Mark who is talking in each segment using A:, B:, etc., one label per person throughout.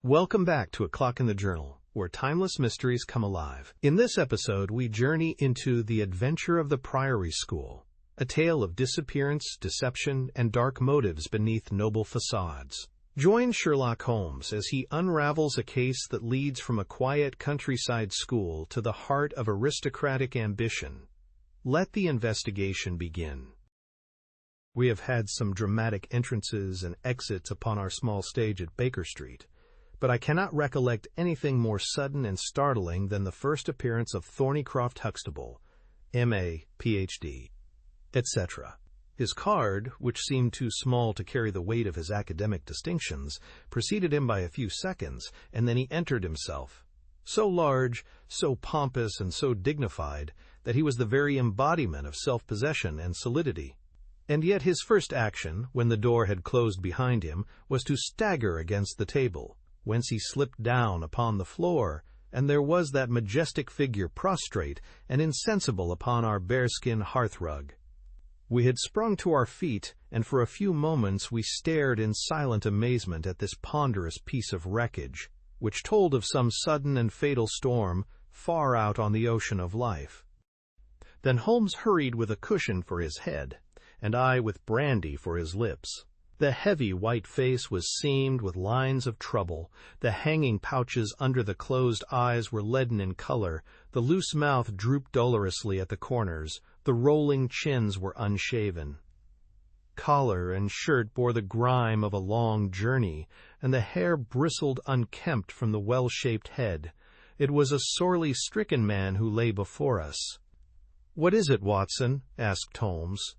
A: Welcome back to A Clock in the Journal, where timeless mysteries come alive. In this episode, we journey into The Adventure of the Priory School, a tale of disappearance, deception, and dark motives beneath noble facades. Join Sherlock Holmes as he unravels a case that leads from a quiet countryside school to the heart of aristocratic ambition. Let the investigation begin. We have had some dramatic entrances and exits upon our small stage at Baker Street, but I cannot recollect anything more sudden and startling than the first appearance of Thornycroft Huxtable, M.A., Ph.D., etc. His card, which seemed too small to carry the weight of his academic distinctions, preceded him by a few seconds, and then he entered himself. So large, so pompous, and so dignified that he was the very embodiment of self-possession and solidity. And yet his first action, when the door had closed behind him, was to stagger against the table, whence he slipped down upon the floor, and there was that majestic figure prostrate and insensible upon our bearskin hearthrug. We had sprung to our feet, and for a few moments we stared in silent amazement at this ponderous piece of wreckage, which told of some sudden and fatal storm far out on the ocean of life. Then Holmes hurried with a cushion for his head, and I with brandy for his lips. The heavy white face was seamed with lines of trouble, the hanging pouches under the closed eyes were leaden in color, the loose mouth drooped dolorously at the corners, the rolling chins were unshaven. Collar and shirt bore the grime of a long journey, and the hair bristled unkempt from the well-shaped head. It was a sorely stricken man who lay before us. "What is it, Watson?" asked Holmes.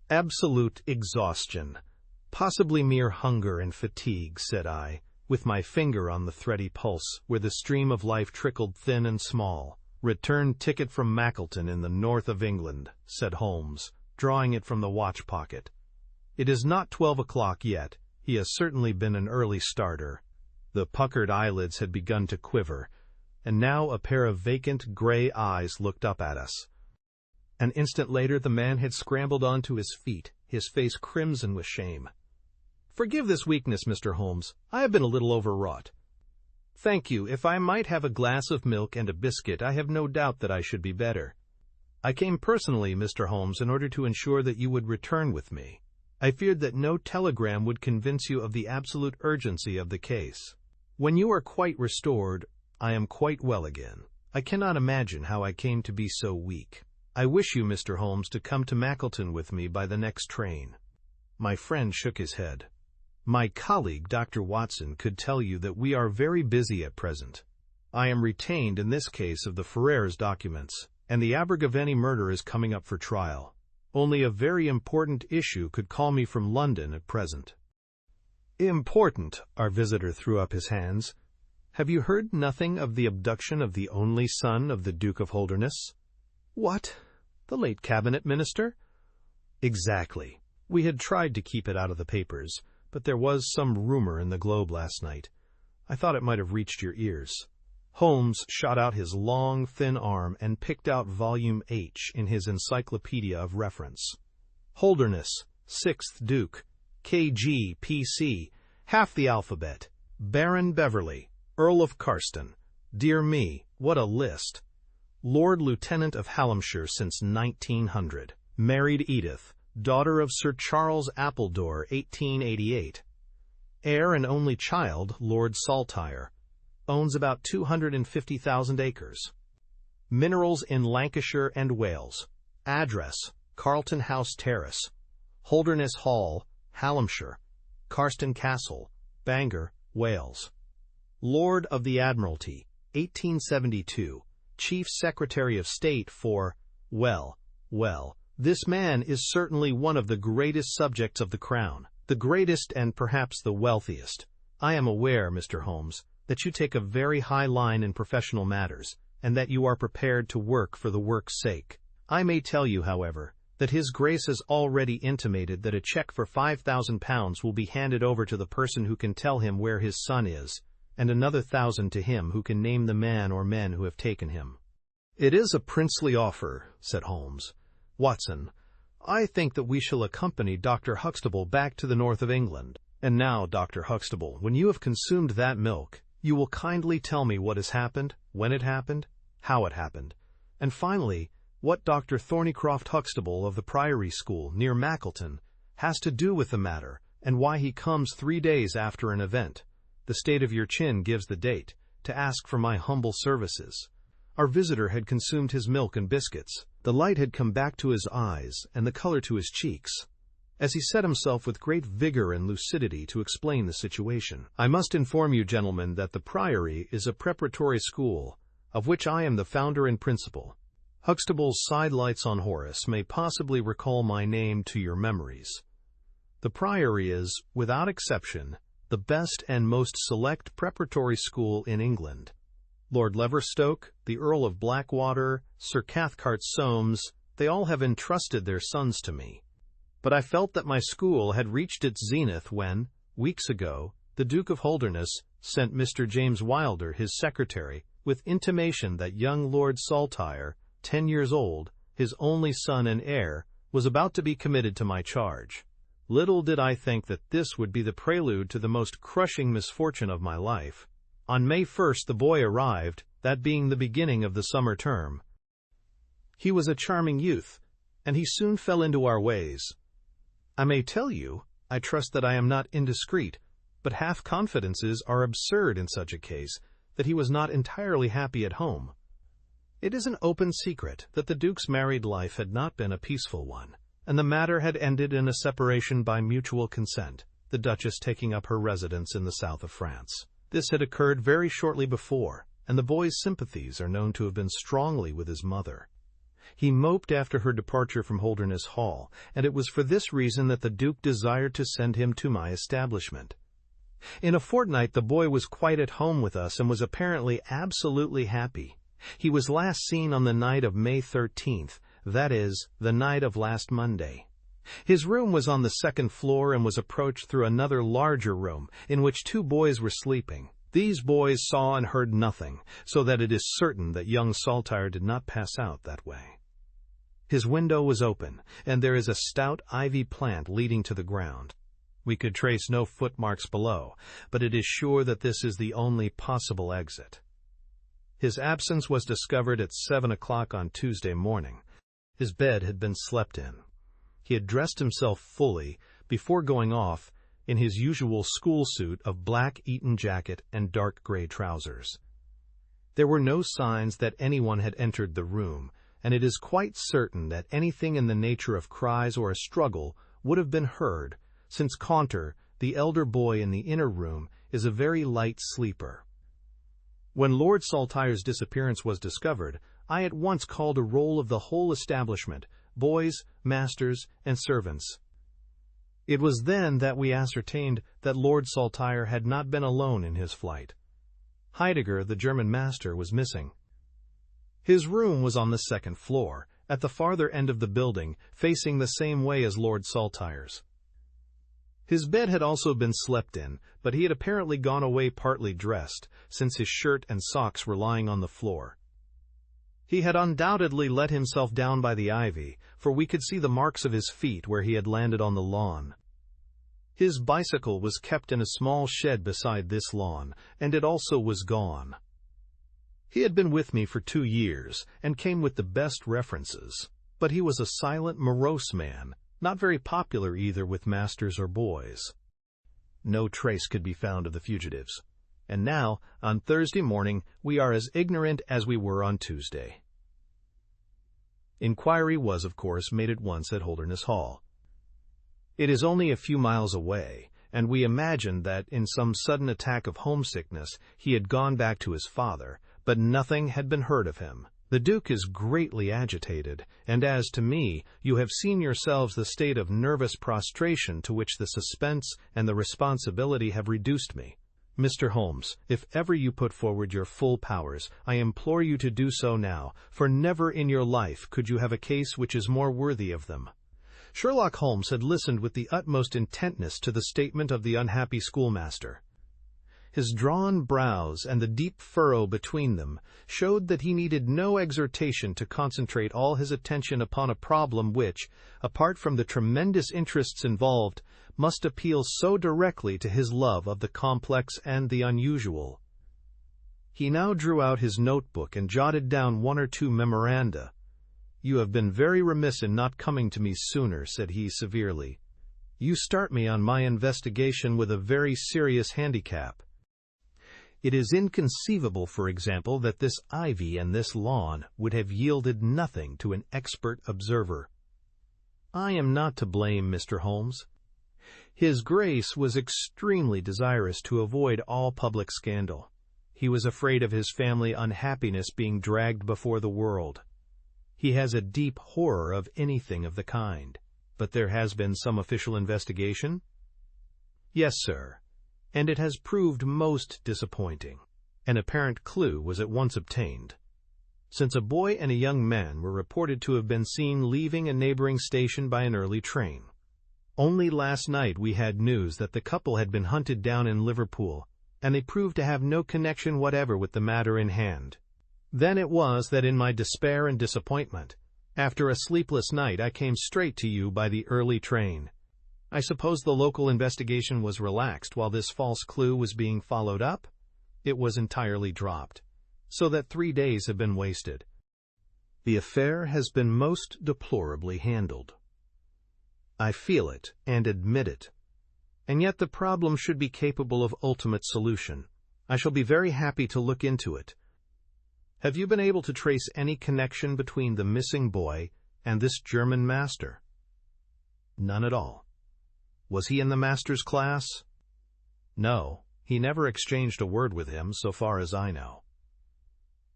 A: "Absolute exhaustion. Possibly mere hunger and fatigue," said I, with my finger on the thready pulse, where the stream of life trickled thin and small. "Return ticket from Mackleton in the north of England," said Holmes, drawing it from the watch pocket. "It is not 12 o'clock yet. He has certainly been an early starter." The puckered eyelids had begun to quiver, and now a pair of vacant gray eyes looked up at us. An instant later the man had scrambled onto his feet, his face crimson with shame. "Forgive this weakness, Mr. Holmes. I have been a little overwrought." "Thank you. If I might have a glass of milk and a biscuit, I have no doubt that I should be better." "I came personally, Mr. Holmes, in order to ensure that you would return with me. I feared that no telegram would convince you of the absolute urgency of the case. When you are quite restored, I am quite well again. I cannot imagine how I came to be so weak. I wish you, Mr. Holmes, to come to Mackleton with me by the next train." My friend shook his head. "My colleague, Dr. Watson, could tell you that we are very busy at present. I am retained in this case of the Ferrers documents, and the Abergavenny murder is coming up for trial. Only a very important issue could call me from London at present." "Important?" Our visitor threw up his hands. "Have you heard nothing of the abduction of the only son of the Duke of Holderness?" "What? The late cabinet minister?" "Exactly. We had tried to keep it out of the papers, but there was some rumor in the Globe last night. I thought it might have reached your ears." Holmes shot out his long, thin arm and picked out volume H in his encyclopedia of reference. "Holderness, 6th Duke, K.G., P.C., half the alphabet, Baron Beverley, Earl of Carston. Dear me, what a list. Lord Lieutenant of Hallamshire since 1900. Married Edith, daughter of Sir Charles Appledore, 1888. Heir and only child, Lord Saltire. Owns about 250,000 acres. Minerals in Lancashire and Wales. Address, Carlton House Terrace. Holderness Hall, Hallamshire. Carston Castle, Bangor, Wales. Lord of the Admiralty, 1872. Chief Secretary of State for... Well, this man is certainly one of the greatest subjects of the Crown, the greatest and perhaps the wealthiest. I am aware, Mr. Holmes, that you take a very high line in professional matters, and that you are prepared to work for the work's sake. I may tell you, however, that His Grace has already intimated that a check for £5,000 will be handed over to the person who can tell him where his son is, and another 1,000 to him who can name the man or men who have taken him." "It is a princely offer," said Holmes. "Watson, I think that we shall accompany Dr. Huxtable back to the north of England. And now, Dr. Huxtable, when you have consumed that milk, you will kindly tell me what has happened, when it happened, how it happened, and finally, what Dr. Thornycroft Huxtable of the Priory School near Mackleton has to do with the matter, and why he comes 3 days after an event. The state of your chin gives the date, to ask for my humble services. Our visitor had consumed his milk and biscuits. The light had come back to his eyes and the color to his cheeks, as he set himself with great vigor and lucidity to explain the situation. I must inform you, gentlemen, that the Priory is a preparatory school, of which I am the founder and principal. Huxtable's sidelights on Horace may possibly recall my name to your memories. The Priory is, without exception, the best and most select preparatory school in England. Lord Leverstoke, the Earl of Blackwater, Sir Cathcart Soames, they all have entrusted their sons to me. But I felt that my school had reached its zenith when, weeks ago, the Duke of Holderness sent Mr. James Wilder, his secretary, with intimation that young Lord Saltire, 10 years old, his only son and heir, was about to be committed to my charge. Little did I think that this would be the prelude to the most crushing misfortune of my life. On May 1st the boy arrived, that being the beginning of the summer term. He was a charming youth, and he soon fell into our ways. I may tell you, I trust that I am not indiscreet, but half-confidences are absurd in such a case, that he was not entirely happy at home. It is an open secret that the Duke's married life had not been a peaceful one, and the matter had ended in a separation by mutual consent, the Duchess taking up her residence in the south of France. This had occurred very shortly before, and the boy's sympathies are known to have been strongly with his mother. He moped after her departure from Holderness Hall, and it was for this reason that the Duke desired to send him to my establishment. In a fortnight the boy was quite at home with us and was apparently absolutely happy. He was last seen on the night of May 13th, that is, the night of last Monday. His room was on the second floor and was approached through another larger room, in which 2 boys were sleeping. These boys saw and heard nothing, so that it is certain that young Saltire did not pass out that way. His window was open, and there is a stout ivy plant leading to the ground. We could trace no footmarks below, but it is sure that this is the only possible exit. His absence was discovered at 7 o'clock on Tuesday morning. His bed had been slept in. He had dressed himself fully, before going off, in his usual school suit of black Eton jacket and dark gray trousers. There were no signs that anyone had entered the room, and it is quite certain that anything in the nature of cries or a struggle would have been heard, since Caunter, the elder boy in the inner room, is a very light sleeper. When Lord Saltire's disappearance was discovered, I at once called a roll of the whole establishment, boys, masters, and servants. It was then that we ascertained that Lord Saltire had not been alone in his flight. Heidegger, the German master, was missing. His room was on the second floor, at the farther end of the building, facing the same way as Lord Saltire's. His bed had also been slept in, but he had apparently gone away partly dressed, since his shirt and socks were lying on the floor. He had undoubtedly let himself down by the ivy, for we could see the marks of his feet where he had landed on the lawn. His bicycle was kept in a small shed beside this lawn, and it also was gone. He had been with me for 2 years, and came with the best references, but he was a silent, morose man, not very popular either with masters or boys. No trace could be found of the fugitives, and now, on Thursday morning, we are as ignorant as we were on Tuesday. Inquiry was, of course, made at once at Holderness Hall. It is only a few miles away, and we imagined that, in some sudden attack of homesickness, he had gone back to his father, but nothing had been heard of him. The Duke is greatly agitated, and as to me, you have seen yourselves the state of nervous prostration to which the suspense and the responsibility have reduced me. Mr. Holmes, if ever you put forward your full powers, I implore you to do so now, for never in your life could you have a case which is more worthy of them. Sherlock Holmes had listened with the utmost intentness to the statement of the unhappy schoolmaster. His drawn brows and the deep furrow between them showed that he needed no exhortation to concentrate all his attention upon a problem which, apart from the tremendous interests involved, must appeal so directly to his love of the complex and the unusual. He now drew out his notebook and jotted down one or two memoranda. "You have been very remiss in not coming to me sooner," said he severely. "You start me on my investigation with a very serious handicap. It is inconceivable, for example, that this ivy and this lawn would have yielded nothing to an expert observer. I am not to blame, Mr. Holmes. His Grace was extremely desirous to avoid all public scandal. He was afraid of his family unhappiness being dragged before the world. He has a deep horror of anything of the kind. But there has been some official investigation?" "Yes, sir, and it has proved most disappointing. An apparent clue was at once obtained. Since a boy and a young man were reported to have been seen leaving a neighboring station by an early train. Only last night we had news that the couple had been hunted down in Liverpool, and they proved to have no connection whatever with the matter in hand. Then it was that in my despair and disappointment, after a sleepless night, I came straight to you by the early train. I suppose the local investigation was relaxed while this false clue was being followed up? It was entirely dropped, so that 3 days have been wasted. The affair has been most deplorably handled. I feel it and admit it. And yet the problem should be capable of ultimate solution. I shall be very happy to look into it. Have you been able to trace any connection between the missing boy and this German master?" "None at all." "Was he in the master's class?" "No, he never exchanged a word with him, so far as I know."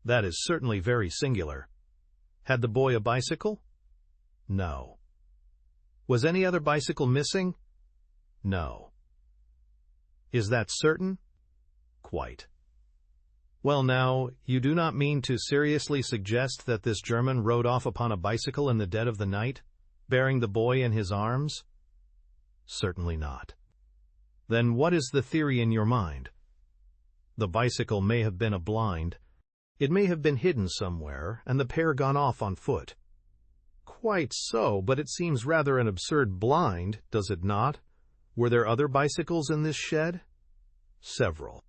A: "That is certainly very singular. Had the boy a bicycle?" "No." "Was any other bicycle missing?" "No." "Is that certain?" "Quite." "Well now, you do not mean to seriously suggest that this German rode off upon a bicycle in the dead of the night, bearing the boy in his arms?" "Certainly not." "Then what is the theory in your mind?" "The bicycle may have been a blind. It may have been hidden somewhere, and the pair gone off on foot." "Quite so, but it seems rather an absurd blind, does it not? Were there other bicycles in this shed?" "Several."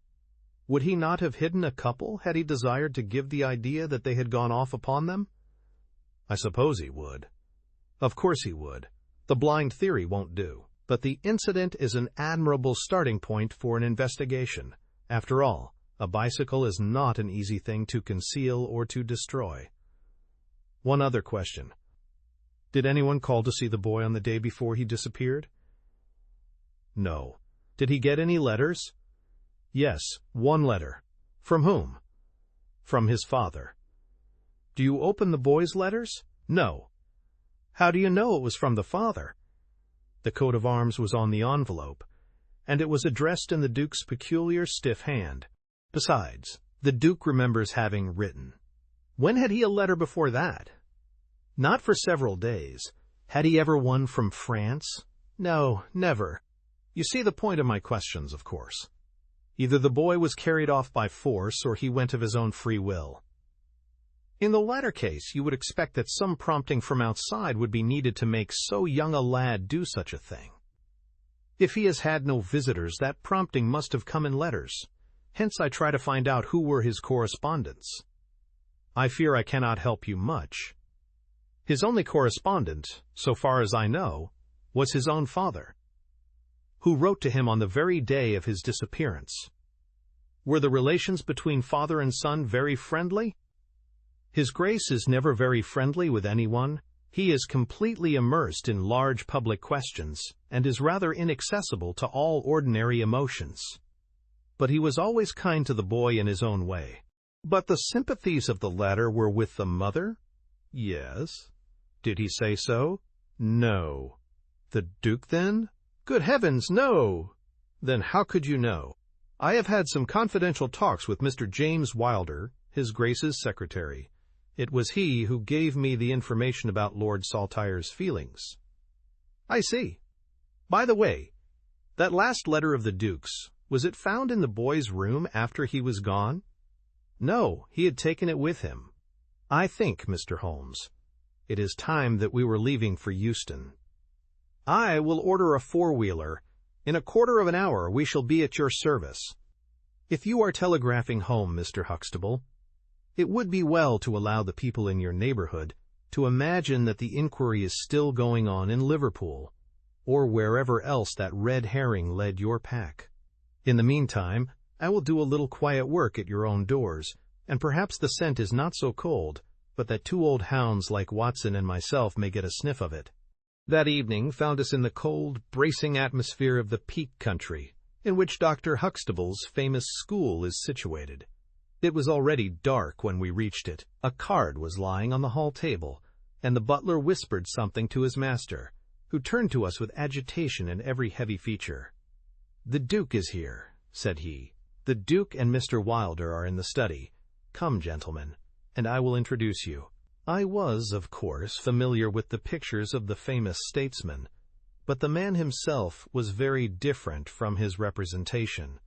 A: "Would he not have hidden a couple had he desired to give the idea that they had gone off upon them?" "I suppose he would." "Of course he would. The blind theory won't do. But the incident is an admirable starting point for an investigation. After all, a bicycle is not an easy thing to conceal or to destroy." "One other question. Did anyone call to see the boy on the day before he disappeared?" "No." "Did he get any letters?" "Yes, one letter." "From whom?" "From his father." "Do you open the boy's letters?" "No." "How do you know it was from the father?" "The coat of arms was on the envelope, and it was addressed in the Duke's peculiar stiff hand. Besides, the Duke remembers having written." "When had he a letter before that?" "Not for several days." "Had he ever one from France?" "No, never." You see the point of my questions, of course. Either the boy was carried off by force, or he went of his own free will. In the latter case, you would expect that some prompting from outside would be needed to make so young a lad do such a thing. If he has had no visitors, that prompting must have come in letters. Hence I try to find out who were his correspondents. I fear I cannot help you much. His only correspondent, so far as I know, was his own father, who wrote to him on the very day of his disappearance. Were the relations between father and son very friendly? His Grace is never very friendly with anyone. He is completely immersed in large public questions, and is rather inaccessible to all ordinary emotions. But he was always kind to the boy in his own way. But the sympathies of the latter were with the mother? Yes. Did he say so? No. The Duke, then? Good heavens, no! Then how could you know? I have had some confidential talks with Mr. James Wilder, his Grace's secretary. It was he who gave me the information about Lord Saltire's feelings. I see. By the way, that last letter of the Duke's, was it found in the boy's room after he was gone? No, he had taken it with him. I think, Mr. Holmes, it is time that we were leaving for Euston. I will order a four-wheeler. In a quarter of an hour we shall be at your service. If you are telegraphing home, Mr. Huxtable, it would be well to allow the people in your neighborhood to imagine that the inquiry is still going on in Liverpool, or wherever else that red herring led your pack. In the meantime, I will do a little quiet work at your own doors, and perhaps the scent is not so cold, but that two old hounds like Watson and myself may get a sniff of it. That evening found us in the cold, bracing atmosphere of the Peak Country, in which Dr. Huxtable's famous school is situated. It was already dark when we reached it. A card was lying on the hall table, and the butler whispered something to his master, who turned to us with agitation in every heavy feature. "The Duke is here," said he. "The Duke and Mr. Wilder are in the study. Come, gentlemen, and I will introduce you." I was, of course, familiar with the pictures of the famous statesman, but the man himself was very different from his representation.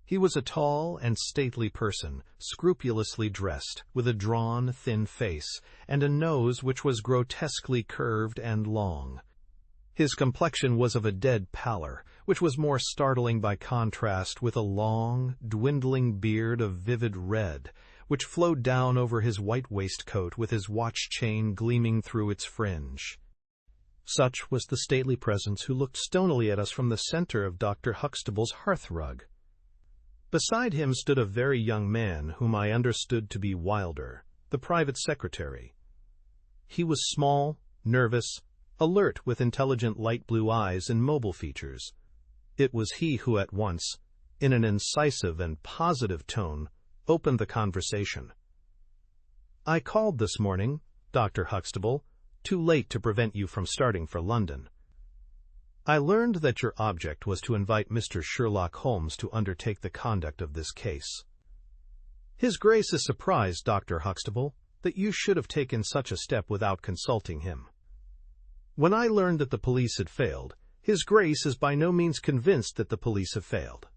A: He was a tall and stately person, scrupulously dressed, with a drawn, thin face, and a nose which was grotesquely curved and long. His complexion was of a dead pallor, which was more startling by contrast with a long, dwindling beard of vivid red, which flowed down over his white waistcoat with his watch chain gleaming through its fringe. Such was the stately presence who looked stonily at us from the center of Dr. Huxtable's hearth-rug. Beside him stood a very young man whom I understood to be Wilder, the private secretary. He was small, nervous, alert, with intelligent light blue eyes and mobile features. It was he who at once, in an incisive and positive tone, opened the conversation. "I called this morning, Dr. Huxtable, too late to prevent you from starting for London. I learned that your object was to invite Mr. Sherlock Holmes to undertake the conduct of this case. His Grace is surprised, Dr. Huxtable, that you should have taken such a step without consulting him. When I learned that the police had failed, His Grace is by no means convinced that the police have failed.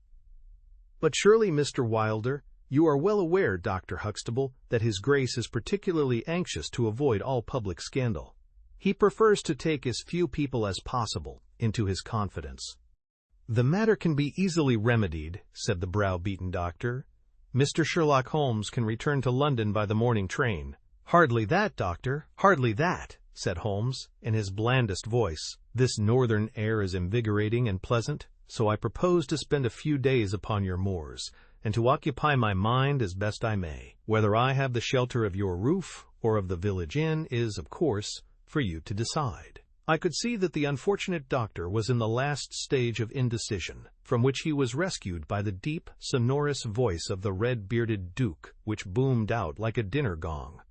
A: But surely, Mr. Wilder, you are well aware, Dr. Huxtable, that His Grace is particularly anxious to avoid all public scandal. He prefers to take as few people as possible into his confidence." "The matter can be easily remedied," said the brow-beaten doctor. "Mr. Sherlock Holmes can return to London by the morning train." "Hardly that, doctor, hardly that," said Holmes, in his blandest voice. "This northern air is invigorating and pleasant, so I propose to spend a few days upon your moors, and to occupy my mind as best I may. Whether I have the shelter of your roof or of the village inn is, of course, for you to decide." I could see that the unfortunate doctor was in the last stage of indecision, from which he was rescued by the deep, sonorous voice of the red-bearded Duke, which boomed out like a dinner gong.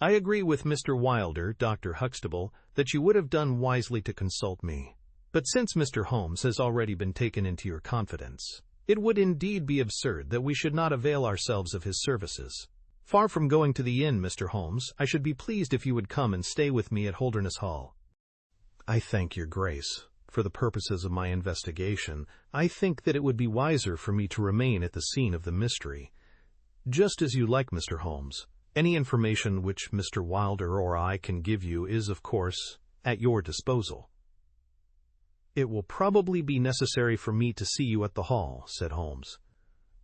A: "I agree with Mr. Wilder, Dr. Huxtable, that you would have done wisely to consult me. But since Mr. Holmes has already been taken into your confidence, it would indeed be absurd that we should not avail ourselves of his services. Far from going to the inn, Mr. Holmes, I should be pleased if you would come and stay with me at Holderness Hall." "I thank your Grace. For the purposes of my investigation, I think that it would be wiser for me to remain at the scene of the mystery." "Just as you like, Mr. Holmes. Any information which Mr. Wilder or I can give you is, of course, at your disposal." "It will probably be necessary for me to see you at the hall," said Holmes.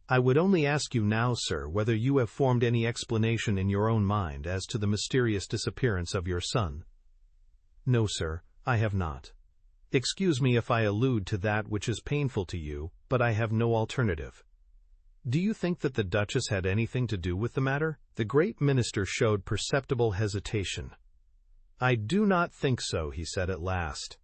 A: "I would only ask you now, sir, whether you have formed any explanation in your own mind as to the mysterious disappearance of your son." "No, sir, I have not. Excuse me if I allude to that which is painful to you, but I have no alternative. Do you think that the Duchess had anything to do with the matter?" The great minister showed perceptible hesitation. "I do not think so," he said at last.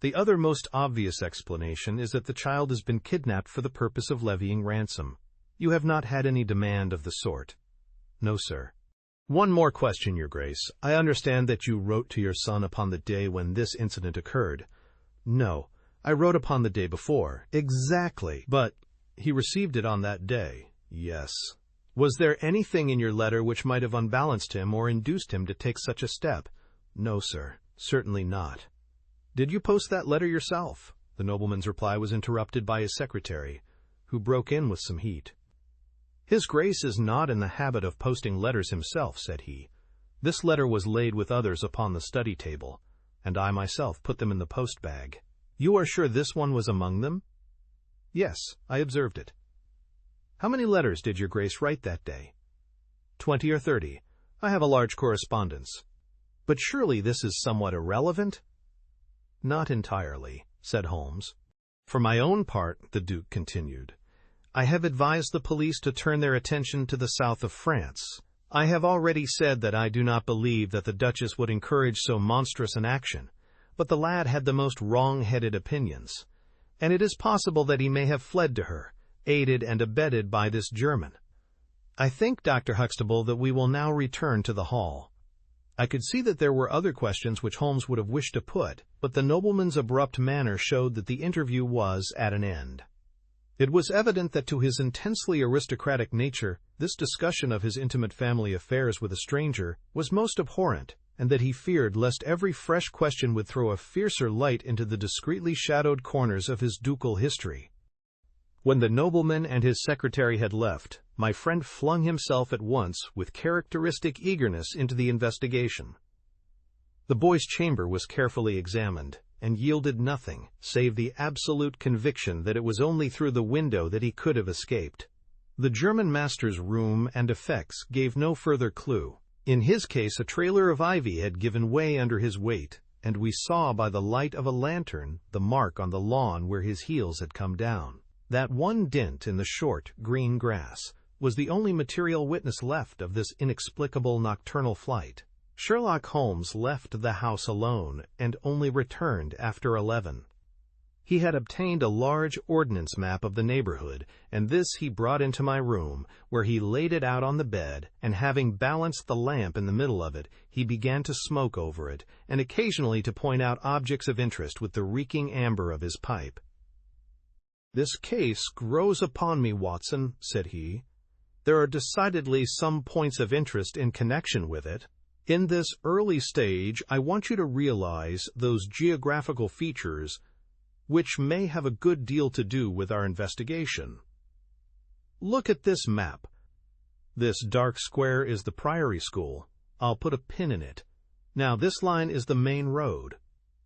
A: "The other most obvious explanation is that the child has been kidnapped for the purpose of levying ransom. You have not had any demand of the sort?" "No, sir." "One more question, your Grace. I understand that you wrote to your son upon the day when this incident occurred." "No, I wrote upon the day before." "Exactly. But he received it on that day." "Yes." "Was there anything in your letter which might have unbalanced him or induced him to take such a step?" "No, sir, certainly not." "Did you post that letter yourself?" The nobleman's reply was interrupted by his secretary, who broke in with some heat. "His Grace is not in the habit of posting letters himself," said he. "This letter was laid with others upon the study table. and I myself put them in the post-bag. You are sure this one was among them? Yes, I observed it. How many letters did your Grace write that day? 20 or 30. I have a large correspondence. But surely this is somewhat irrelevant? Not entirely, said Holmes. For my own part, the Duke continued, I have advised the police to turn their attention to the south of France. I have already said that I do not believe that the Duchess would encourage so monstrous an action, but the lad had the most wrong-headed opinions, and it is possible that he may have fled to her, aided and abetted by this German. I think, Dr. Huxtable, that we will now return to the hall. I could see that there were other questions which Holmes would have wished to put, but the nobleman's abrupt manner showed that the interview was at an end. It was evident that to his intensely aristocratic nature, this discussion of his intimate family affairs with a stranger was most abhorrent, and that he feared lest every fresh question would throw a fiercer light into the discreetly shadowed corners of his ducal history. When the nobleman and his secretary had left, my friend flung himself at once with characteristic eagerness into the investigation. The boy's chamber was carefully examined, and yielded nothing save the absolute conviction that it was only through the window that he could have escaped. The German master's room and effects gave no further clue. In his case, a trailer of ivy had given way under his weight, and we saw by the light of a lantern the mark on the lawn where his heels had come down. That one dint in the short, green grass was the only material witness left of this inexplicable nocturnal flight. Sherlock Holmes left the house alone and only returned after 11. He had obtained a large ordnance map of the neighborhood, and this he brought into my room, where he laid it out on the bed, and having balanced the lamp in the middle of it, he began to smoke over it, and occasionally to point out objects of interest with the reeking amber of his pipe. "This case grows upon me, Watson," said he. "There are decidedly some points of interest in connection with it. In this early stage, I want you to realize those geographical features which may have a good deal to do with our investigation. Look at this map. This dark square is the Priory School. I'll put a pin in it. Now, this line is the main road.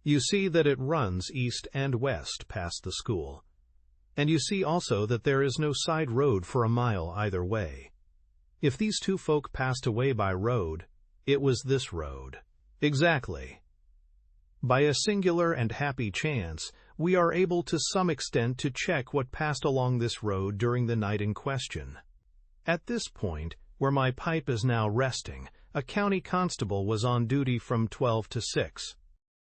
A: You see that it runs east and west past the school. And you see also that there is no side road for a mile either way. If these two folk passed away by road, it was this road. Exactly. By a singular and happy chance, we are able to some extent to check what passed along this road during the night in question. At this point, where my pipe is now resting, a county constable was on duty from 12 to 6.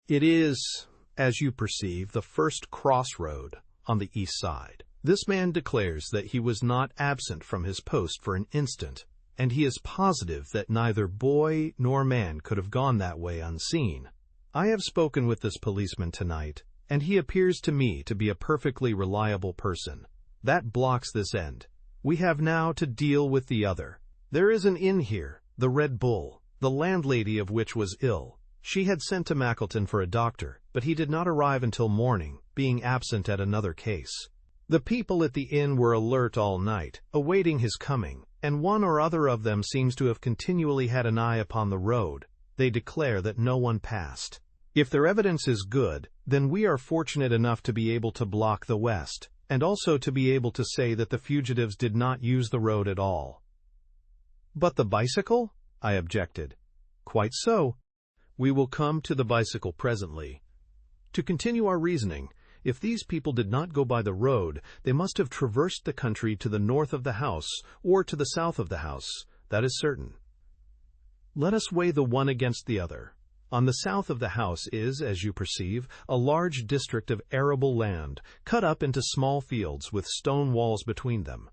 A: It is, as you perceive, the first crossroad on the east side. This man declares that he was not absent from his post for an instant, and he is positive that neither boy nor man could have gone that way unseen. I have spoken with this policeman tonight, and he appears to me to be a perfectly reliable person. That blocks this end. We have now to deal with the other. There is an inn here, the Red Bull, the landlady of which was ill. She had sent to Mackleton for a doctor, but he did not arrive until morning, being absent at another case. The people at the inn were alert all night, awaiting his coming, and one or other of them seems to have continually had an eye upon the road. They declare that no one passed. If their evidence is good, then we are fortunate enough to be able to block the west, and also to be able to say that the fugitives did not use the road at all." "But the bicycle?" I objected. "Quite so. We will come to the bicycle presently. To continue our reasoning, if these people did not go by the road, they must have traversed the country to the north of the house, or to the south of the house. That is certain. Let us weigh the one against the other. On the south of the house is, as you perceive, a large district of arable land, cut up into small fields with stone walls between them.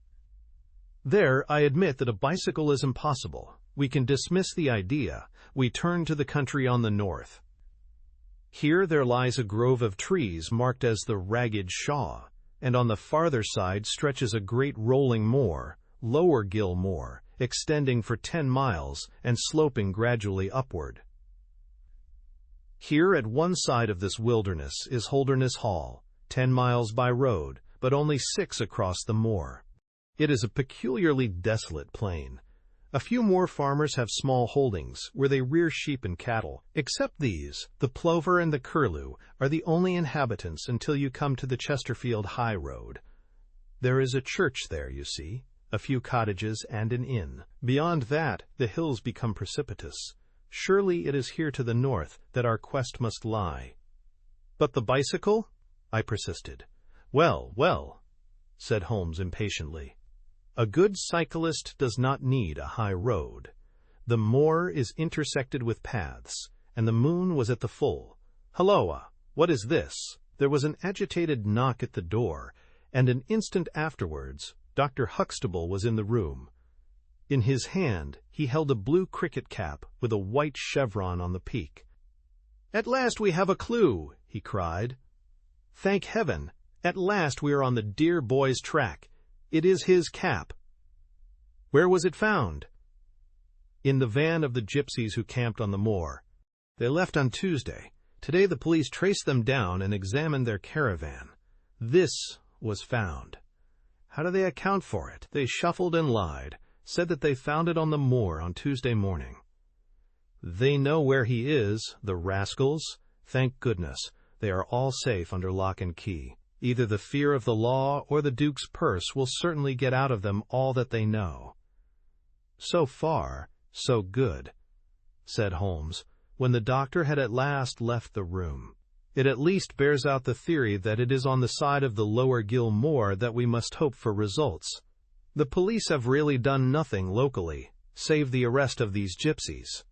A: There, I admit that a bicycle is impossible. We can dismiss the idea. We turn to the country on the north. Here there lies a grove of trees marked as the Ragged Shaw, and on the farther side stretches a great rolling moor, Lower Gill Moor, extending for 10 miles and sloping gradually upward. Here at one side of this wilderness is Holderness Hall, 10 miles by road, but only 6 across the moor. It is a peculiarly desolate plain. A few more farmers have small holdings where they rear sheep and cattle. Except these, the plover and the curlew are the only inhabitants until you come to the Chesterfield High Road. There is a church there, you see, a few cottages and an inn. Beyond that, the hills become precipitous. Surely it is here to the north that our quest must lie. But the bicycle? I persisted. Well, well, said Holmes impatiently. A good cyclist does not need a high road. The moor is intersected with paths, and the moon was at the full. Halloa! What is this? There was an agitated knock at the door, and an instant afterwards, Dr. Huxtable was in the room. In his hand, he held a blue cricket cap with a white chevron on the peak. "At last we have a clue," he cried. "Thank heaven! At last we are on the dear boy's track. It is his cap." "Where was it found?" "In the van of the gypsies who camped on the moor. They left on Tuesday. Today the police traced them down and examined their caravan. This was found. How do they account for it? They shuffled and lied, said that they found it on the moor on Tuesday morning. They know where he is, the rascals. Thank goodness, they are all safe under lock and key. Either the fear of the law or the Duke's purse will certainly get out of them all that they know." "So far, so good," said Holmes, when the doctor had at last left the room. "It at least bears out the theory that it is on the side of the Lower Gill Moor that we must hope for results. The police have really done nothing locally, save the arrest of these gypsies.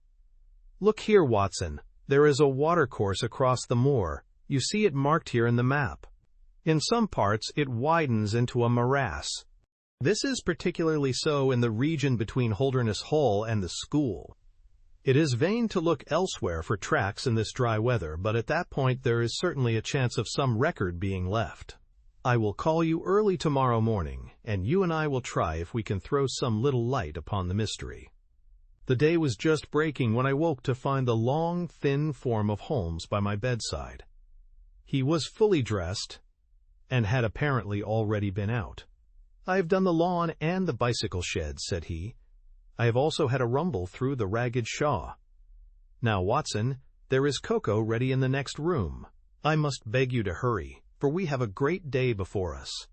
A: Look here, Watson, there is a watercourse across the moor. You see it marked here in the map. In some parts it widens into a morass. This is particularly so in the region between Holderness Hall and the school. It is vain to look elsewhere for tracks in this dry weather, but at that point there is certainly a chance of some record being left. I will call you early tomorrow morning, and you and I will try if we can throw some little light upon the mystery." The day was just breaking when I woke to find the long, thin form of Holmes by my bedside. He was fully dressed, and had apparently already been out. "I have done the lawn and the bicycle shed," said he. "I have also had a rumble through the ragged shaw. Now, Watson, there is cocoa ready in the next room. I must beg you to hurry, for we have a great day before us."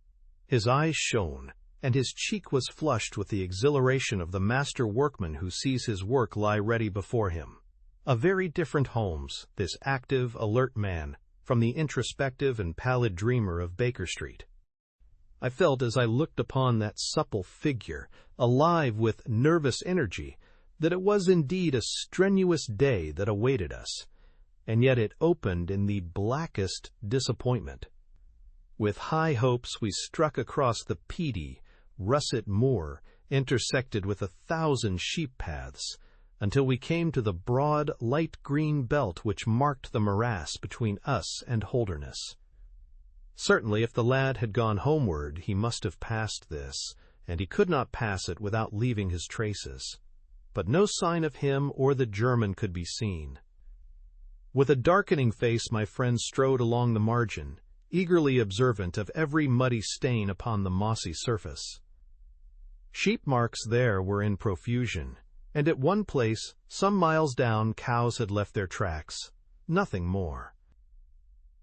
A: His eyes shone, and his cheek was flushed with the exhilaration of the master workman who sees his work lie ready before him. A very different Holmes, this active, alert man, from the introspective and pallid dreamer of Baker Street. I felt as I looked upon that supple figure, alive with nervous energy, that it was indeed a strenuous day that awaited us, and yet it opened in the blackest disappointment. With high hopes we struck across the peaty, russet moor, intersected with 1,000 sheep paths, until we came to the broad, light green belt which marked the morass between us and Holderness. Certainly, if the lad had gone homeward, he must have passed this, and he could not pass it without leaving his traces. But no sign of him or the German could be seen. With a darkening face my friend strode along the margin, eagerly observant of every muddy stain upon the mossy surface. Sheep marks there were in profusion, and at one place, some miles down, cows had left their tracks. Nothing more.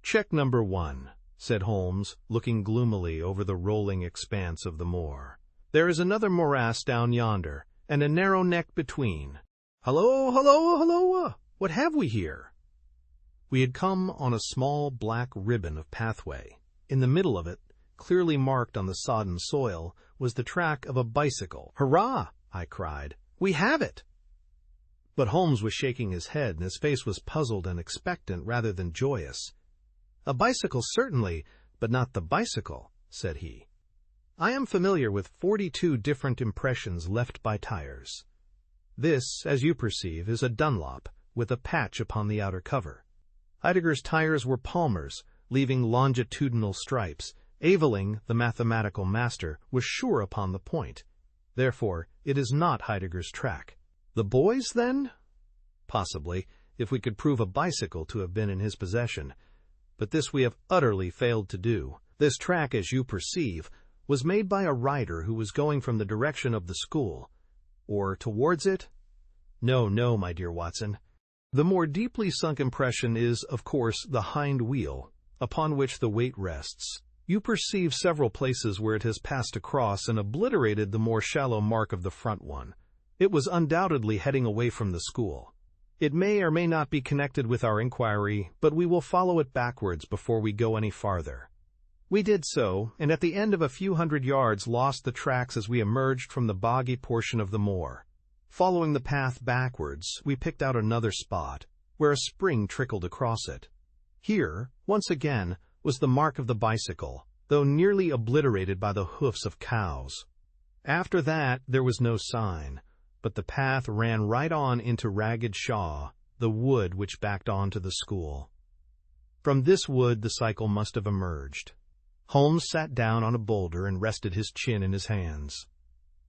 A: "Check number 1, said Holmes, looking gloomily over the rolling expanse of the moor. "There is another morass down yonder, and a narrow neck between. Halloa, halloa, halloa! What have we here?" We had come on a small black ribbon of pathway. In the middle of it, clearly marked on the sodden soil, was the track of a bicycle. "Hurrah!" I cried. "We have it!" But Holmes was shaking his head, and his face was puzzled and expectant rather than joyous. "A bicycle, certainly, but not the bicycle," said he. "I am familiar with 42 different impressions left by tires. This, as you perceive, is a Dunlop, with a patch upon the outer cover. Heidegger's tires were Palmer's, leaving longitudinal stripes. Aveling, the mathematical master, was sure upon the point. Therefore, it is not Heidegger's track. The boy's, then? Possibly, if we could prove a bicycle to have been in his possession. But this we have utterly failed to do. This track, as you perceive, was made by a rider who was going from the direction of the school. or towards it? No, no, my dear Watson. The more deeply sunk impression is, of course, the hind wheel, upon which the weight rests. You perceive several places where it has passed across and obliterated the more shallow mark of the front one. It was undoubtedly heading away from the school. It may or may not be connected with our inquiry, but we will follow it backwards before we go any farther. We did so, and at the end of a few hundred yards lost the tracks as we emerged from the boggy portion of the moor. Following the path backwards, we picked out another spot, where a spring trickled across it. Here, once again, was the mark of the bicycle, though nearly obliterated by the hoofs of cows. After that, there was no sign, but the path ran right on into Ragged Shaw, the wood which backed on to the school. From this wood the cycle must have emerged. Holmes sat down on a boulder and rested his chin in his hands.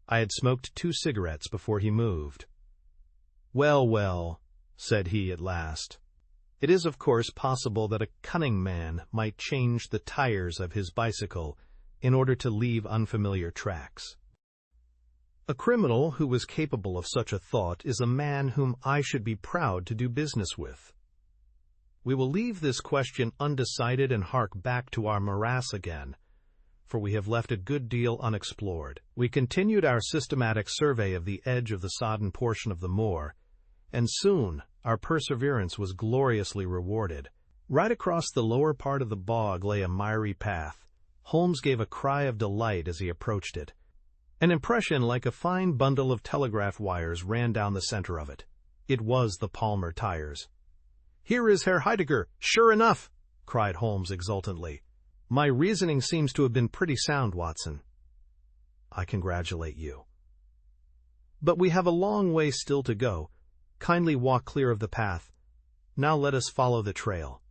A: I had smoked 2 cigarettes before he moved. "Well, well," said he at last. "It is of course possible that a cunning man might change the tires of his bicycle in order to leave unfamiliar tracks. A criminal who was capable of such a thought is a man whom I should be proud to do business with. We will leave this question undecided and hark back to our morass again, for we have left a good deal unexplored. We continued our systematic survey of the edge of the sodden portion of the moor, and soon our perseverance was gloriously rewarded. Right across the lower part of the bog lay a miry path. Holmes gave a cry of delight as he approached it. An impression like a fine bundle of telegraph wires ran down the center of it. It was the Palmer tires. "Here is Herr Heidegger, sure enough!" cried Holmes exultantly. "My reasoning seems to have been pretty sound, Watson." "I congratulate you. But we have a long way still to go. Kindly walk clear of the path. Now let us follow the trail.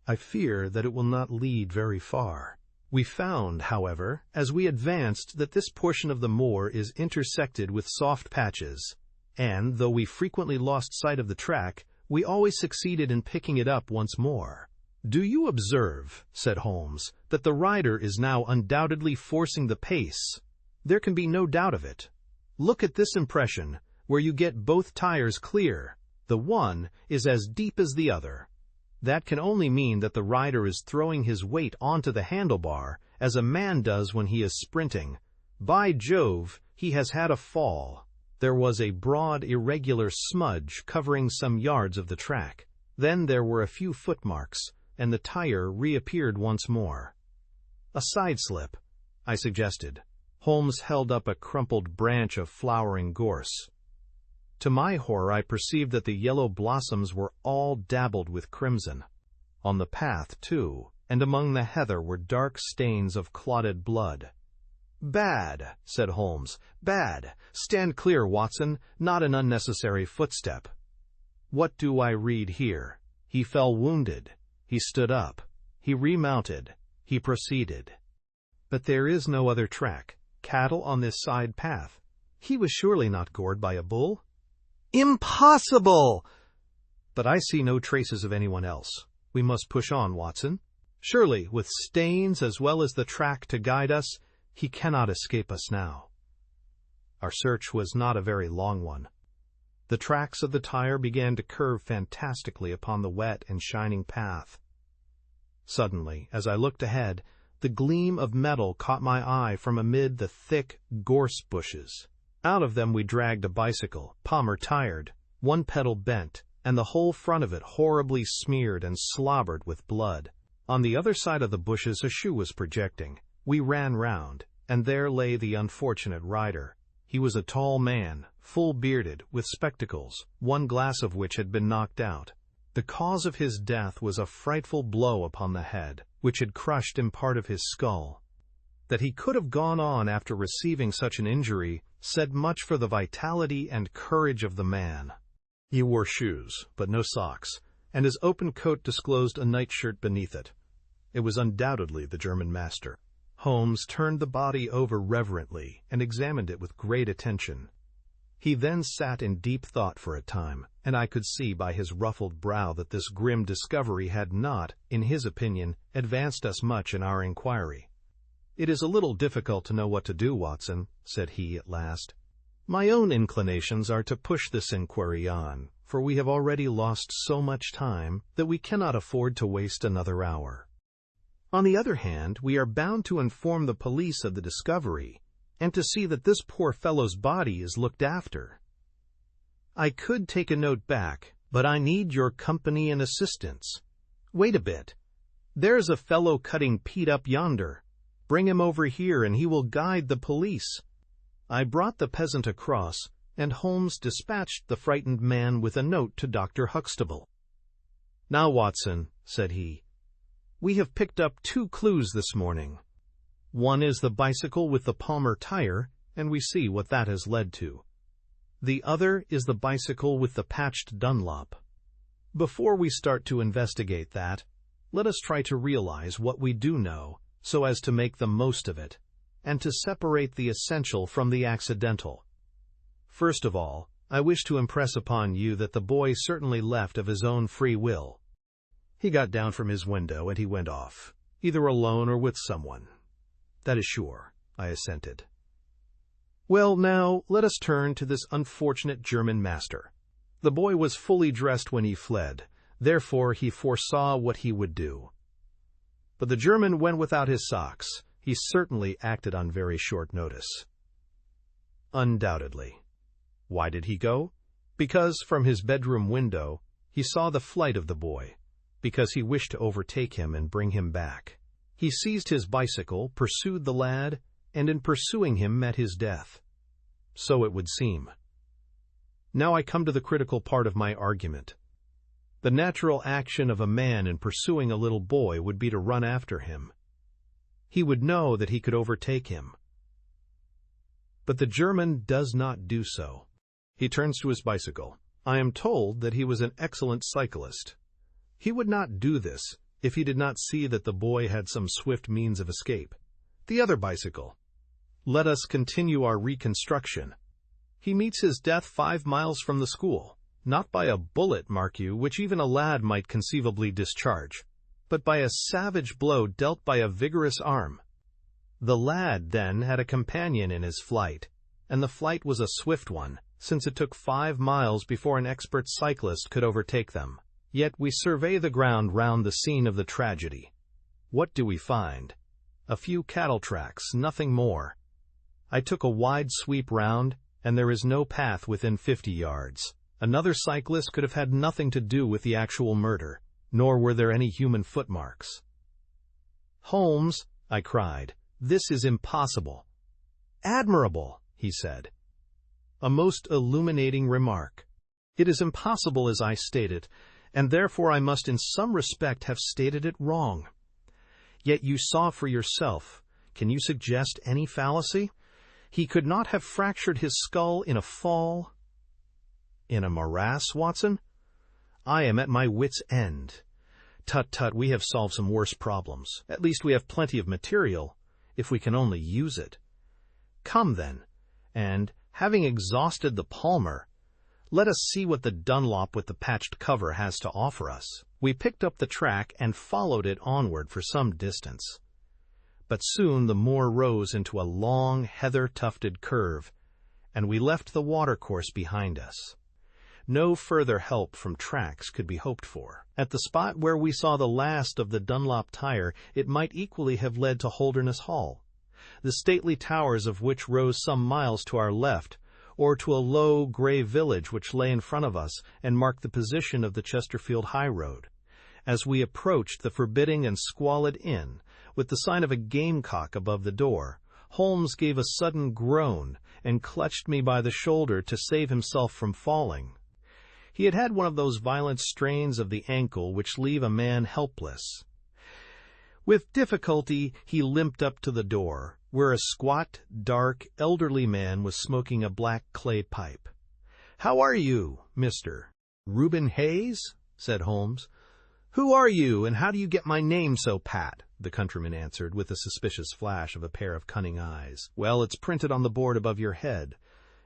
A: I fear that it will not lead very far." We found, however, as we advanced, that this portion of the moor is intersected with soft patches, and, though we frequently lost sight of the track, we always succeeded in picking it up once more. "Do you observe," said Holmes, "that the rider is now undoubtedly forcing the pace? There can be no doubt of it. Look at this impression, where you get both tires clear. The one is as deep as the other. That can only mean that the rider is throwing his weight onto the handlebar, as a man does when he is sprinting. By Jove, he has had a fall." There was a broad, irregular smudge covering some yards of the track. Then there were a few footmarks, and the tire reappeared once more. "A side slip," I suggested. Holmes held up a crumpled branch of flowering gorse. To my horror, I perceived that the yellow blossoms were all dabbled with crimson. On the path, too, and among the heather were dark stains of clotted blood. "Bad," said Holmes, "bad. Stand clear, Watson, not an unnecessary footstep. What do I read here? He fell wounded. He stood up. He remounted. He proceeded. But there is no other track. Cattle on this side path. He was surely not gored by a bull." "Impossible!" "But I see no traces of anyone else. We must push on, Watson. Surely, with stains as well as the track to guide us, he cannot escape us now." Our search was not a very long one. The tracks of the tire began to curve fantastically upon the wet and shining path. Suddenly, as I looked ahead, the gleam of metal caught my eye from amid the thick gorse bushes. Out of them we dragged a bicycle, Palmer tired, one pedal bent, and the whole front of it horribly smeared and slobbered with blood. On the other side of the bushes a shoe was projecting. We ran round, and there lay the unfortunate rider. He was a tall man, full-bearded, with spectacles, one glass of which had been knocked out. The cause of his death was a frightful blow upon the head, which had crushed in part of his skull. That he could have gone on after receiving such an injury said much for the vitality and courage of the man. He wore shoes, but no socks, and his open coat disclosed a nightshirt beneath it. It was undoubtedly the German master. Holmes turned the body over reverently and examined it with great attention. He then sat in deep thought for a time, and I could see by his ruffled brow that this grim discovery had not, in his opinion, advanced us much in our inquiry. "It is a little difficult to know what to do, Watson," said he at last. My own inclinations are to push this inquiry on, for we have already lost so much time that we cannot afford to waste another hour. On the other hand, we are bound to inform the police of the discovery, and to see that this poor fellow's body is looked after. I could take a note back, but I need your company and assistance. Wait a bit. There's a fellow cutting peat up yonder. Bring him over here and he will guide the police. I brought the peasant across, and Holmes dispatched the frightened man with a note to Dr. Huxtable. "Now, Watson," said he, "we have picked up 2 clues this morning. One is the bicycle with the Palmer tire, and we see what that has led to. The other is the bicycle with the patched Dunlop. Before we start to investigate that, let us try to realize what we do know, so as to make the most of it, and to separate the essential from the accidental. First of all, I wish to impress upon you that the boy certainly left of his own free will. He got down from his window and he went off, either alone or with someone." "That is sure," I assented. "Well, now, let us turn to this unfortunate German master. The boy was fully dressed when he fled, therefore he foresaw what he would do. But the German went without his socks. He certainly acted on very short notice." "Undoubtedly. Why did he go? Because from his bedroom window he saw the flight of the boy, because he wished to overtake him and bring him back. He seized his bicycle, pursued the lad, and in pursuing him met his death. So it would seem. Now I come to the critical part of my argument. The natural action of a man in pursuing a little boy would be to run after him. He would know that he could overtake him. But the German does not do so. He turns to his bicycle. I am told that he was an excellent cyclist. He would not do this if he did not see that the boy had some swift means of escape. The other bicycle. Let us continue our reconstruction. He meets his death 5 miles from the school, not by a bullet, mark you, which even a lad might conceivably discharge, but by a savage blow dealt by a vigorous arm. The lad, then, had a companion in his flight, and the flight was a swift one, since it took 5 miles before an expert cyclist could overtake them. Yet we survey the ground round the scene of the tragedy. What do we find? A few cattle tracks, nothing more. I took a wide sweep round, and there is no path within 50 yards. Another cyclist could have had nothing to do with the actual murder, nor were there any human footmarks. "Holmes," I cried, "this is impossible." "Admirable," he said. A most illuminating remark. It is impossible as I state it, and therefore I must in some respect have stated it wrong. Yet you saw for yourself. Can you suggest any fallacy? He could not have fractured his skull in a fall. In a morass, Watson? I am at my wit's end. Tut, tut, we have solved some worse problems. At least we have plenty of material, if we can only use it. Come, then, and, having exhausted the Palmer, let us see what the Dunlop with the patched cover has to offer us. We picked up the track and followed it onward for some distance. But soon the moor rose into a long, heather-tufted curve, and we left the watercourse behind us. No further help from tracks could be hoped for. At the spot where we saw the last of the Dunlop tire, it might equally have led to Holderness Hall, the stately towers of which rose some miles to our left, or to a low, gray village which lay in front of us and marked the position of the Chesterfield high road. As we approached the forbidding and squalid inn, with the sign of a gamecock above the door, Holmes gave a sudden groan and clutched me by the shoulder to save himself from falling. He had had one of those violent strains of the ankle which leave a man helpless. With difficulty he limped up to the door, where a squat, dark, elderly man was smoking a black clay pipe. "How are you, Mr. Reuben Hayes?" said Holmes. "Who are you, and how do you get my name so pat?" the countryman answered, with a suspicious flash of a pair of cunning eyes. "Well, it's printed on the board above your head.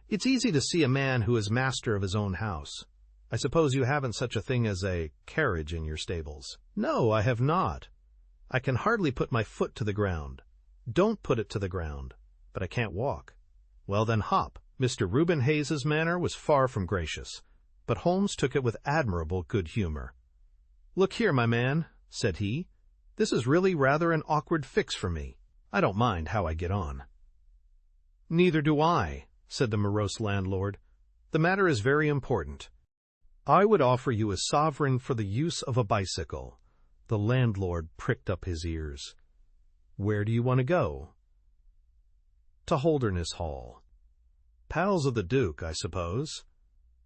A: It's easy to see a man who is master of his own house. I suppose you haven't such a thing as a carriage in your stables?" "No, I have not. I can hardly put my foot to the ground." "Don't put it to the ground." "But I can't walk." "Well, then hop. Mr. Reuben Hayes's manner was far from gracious, but Holmes took it with admirable good humor. "Look here, my man," said he, "this is really rather an awkward fix for me. I don't mind how I get on." "Neither do I," said the morose landlord. "The matter is very important. I would offer you a sovereign for the use of a bicycle." The landlord pricked up his ears. "Where do you want to go?" "To Holderness Hall." "Pals of the Duke, I suppose?"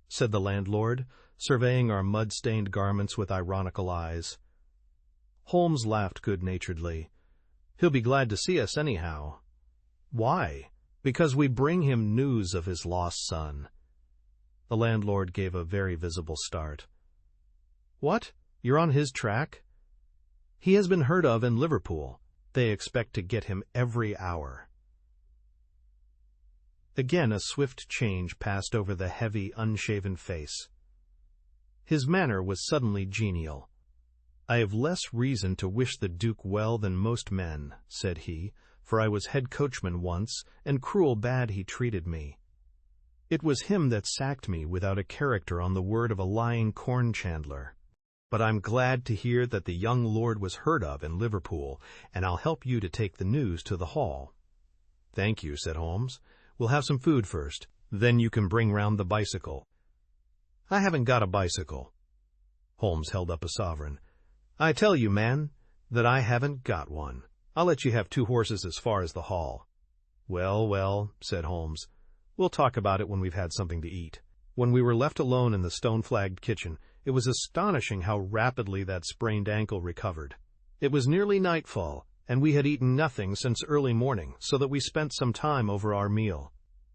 A: said the landlord, surveying our mud-stained garments with ironical eyes. Holmes laughed good-naturedly. "He'll be glad to see us anyhow." "Why?" "Because we bring him news of his lost son." The landlord gave a very visible start. "What? You're on his track?" "He has been heard of in Liverpool. They expect to get him every hour." Again a swift change passed over the heavy, unshaven face. His manner was suddenly genial. "I have less reason to wish the Duke well than most men," said he, "for I was head coachman once, and cruel bad he treated me. It was him that sacked me without a character on the word of a lying corn chandler. But I'm glad to hear that the young lord was heard of in Liverpool, and I'll help you to take the news to the hall." "Thank you," said Holmes. "We'll have some food first. Then you can bring round the bicycle." "I haven't got a bicycle." Holmes held up a sovereign. "I tell you, man, that I haven't got one. I'll let you have 2 horses as far as the hall." "Well, well," said Holmes. "We'll talk about it when we've had something to eat." When we were left alone in the stone-flagged kitchen, it was astonishing how rapidly that sprained ankle recovered. It was nearly nightfall, and we had eaten nothing since early morning, so that we spent some time over our meal.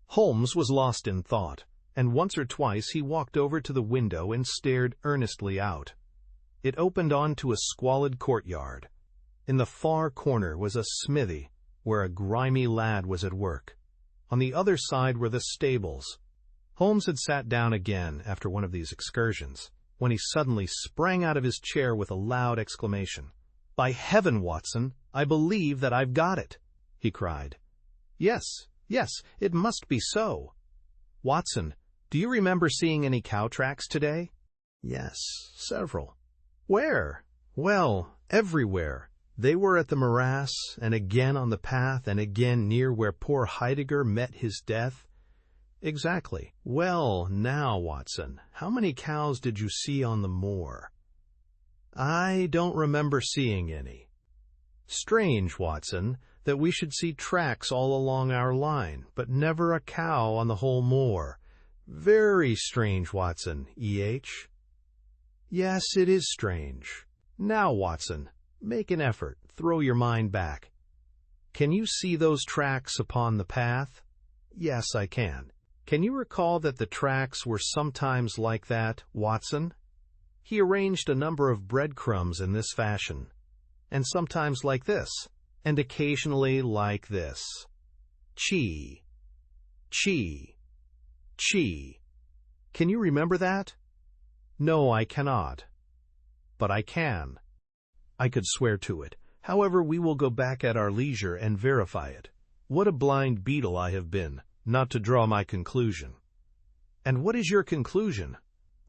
A: Holmes was lost in thought, and once or twice he walked over to the window and stared earnestly out. It opened onto a squalid courtyard. In the far corner was a smithy, where a grimy lad was at work. On the other side were the stables. Holmes had sat down again after one of these excursions, when he suddenly sprang out of his chair with a loud exclamation. "By heaven, Watson, I believe that I've got it!" he cried. Yes, it must be so. Watson, do you remember seeing any cow tracks today?" "Yes, several." "Where?" "Well, everywhere. They were at the morass, and again on the path, and again near where poor Heidegger met his death." "Exactly. Well, now, Watson, how many cows did you see on the moor?" "I don't remember seeing any." "Strange, Watson, that we should see tracks all along our line, but never a cow on the whole moor. Very strange, Watson, E.H." "Yes, it is strange. Now, Watson, make an effort. Throw your mind back. Can you see those tracks upon the path?" "Yes, I can." "Can you recall that the tracks were sometimes like that, Watson?" He arranged a number of breadcrumbs in this fashion, and sometimes like this, and occasionally like this. Chee, chee, chee. Can you remember that? "No, I cannot." "But I can." "I could swear to it. However, we will go back at our leisure and verify it. What a blind beetle I have been, not to draw my conclusion." "And what is your conclusion?"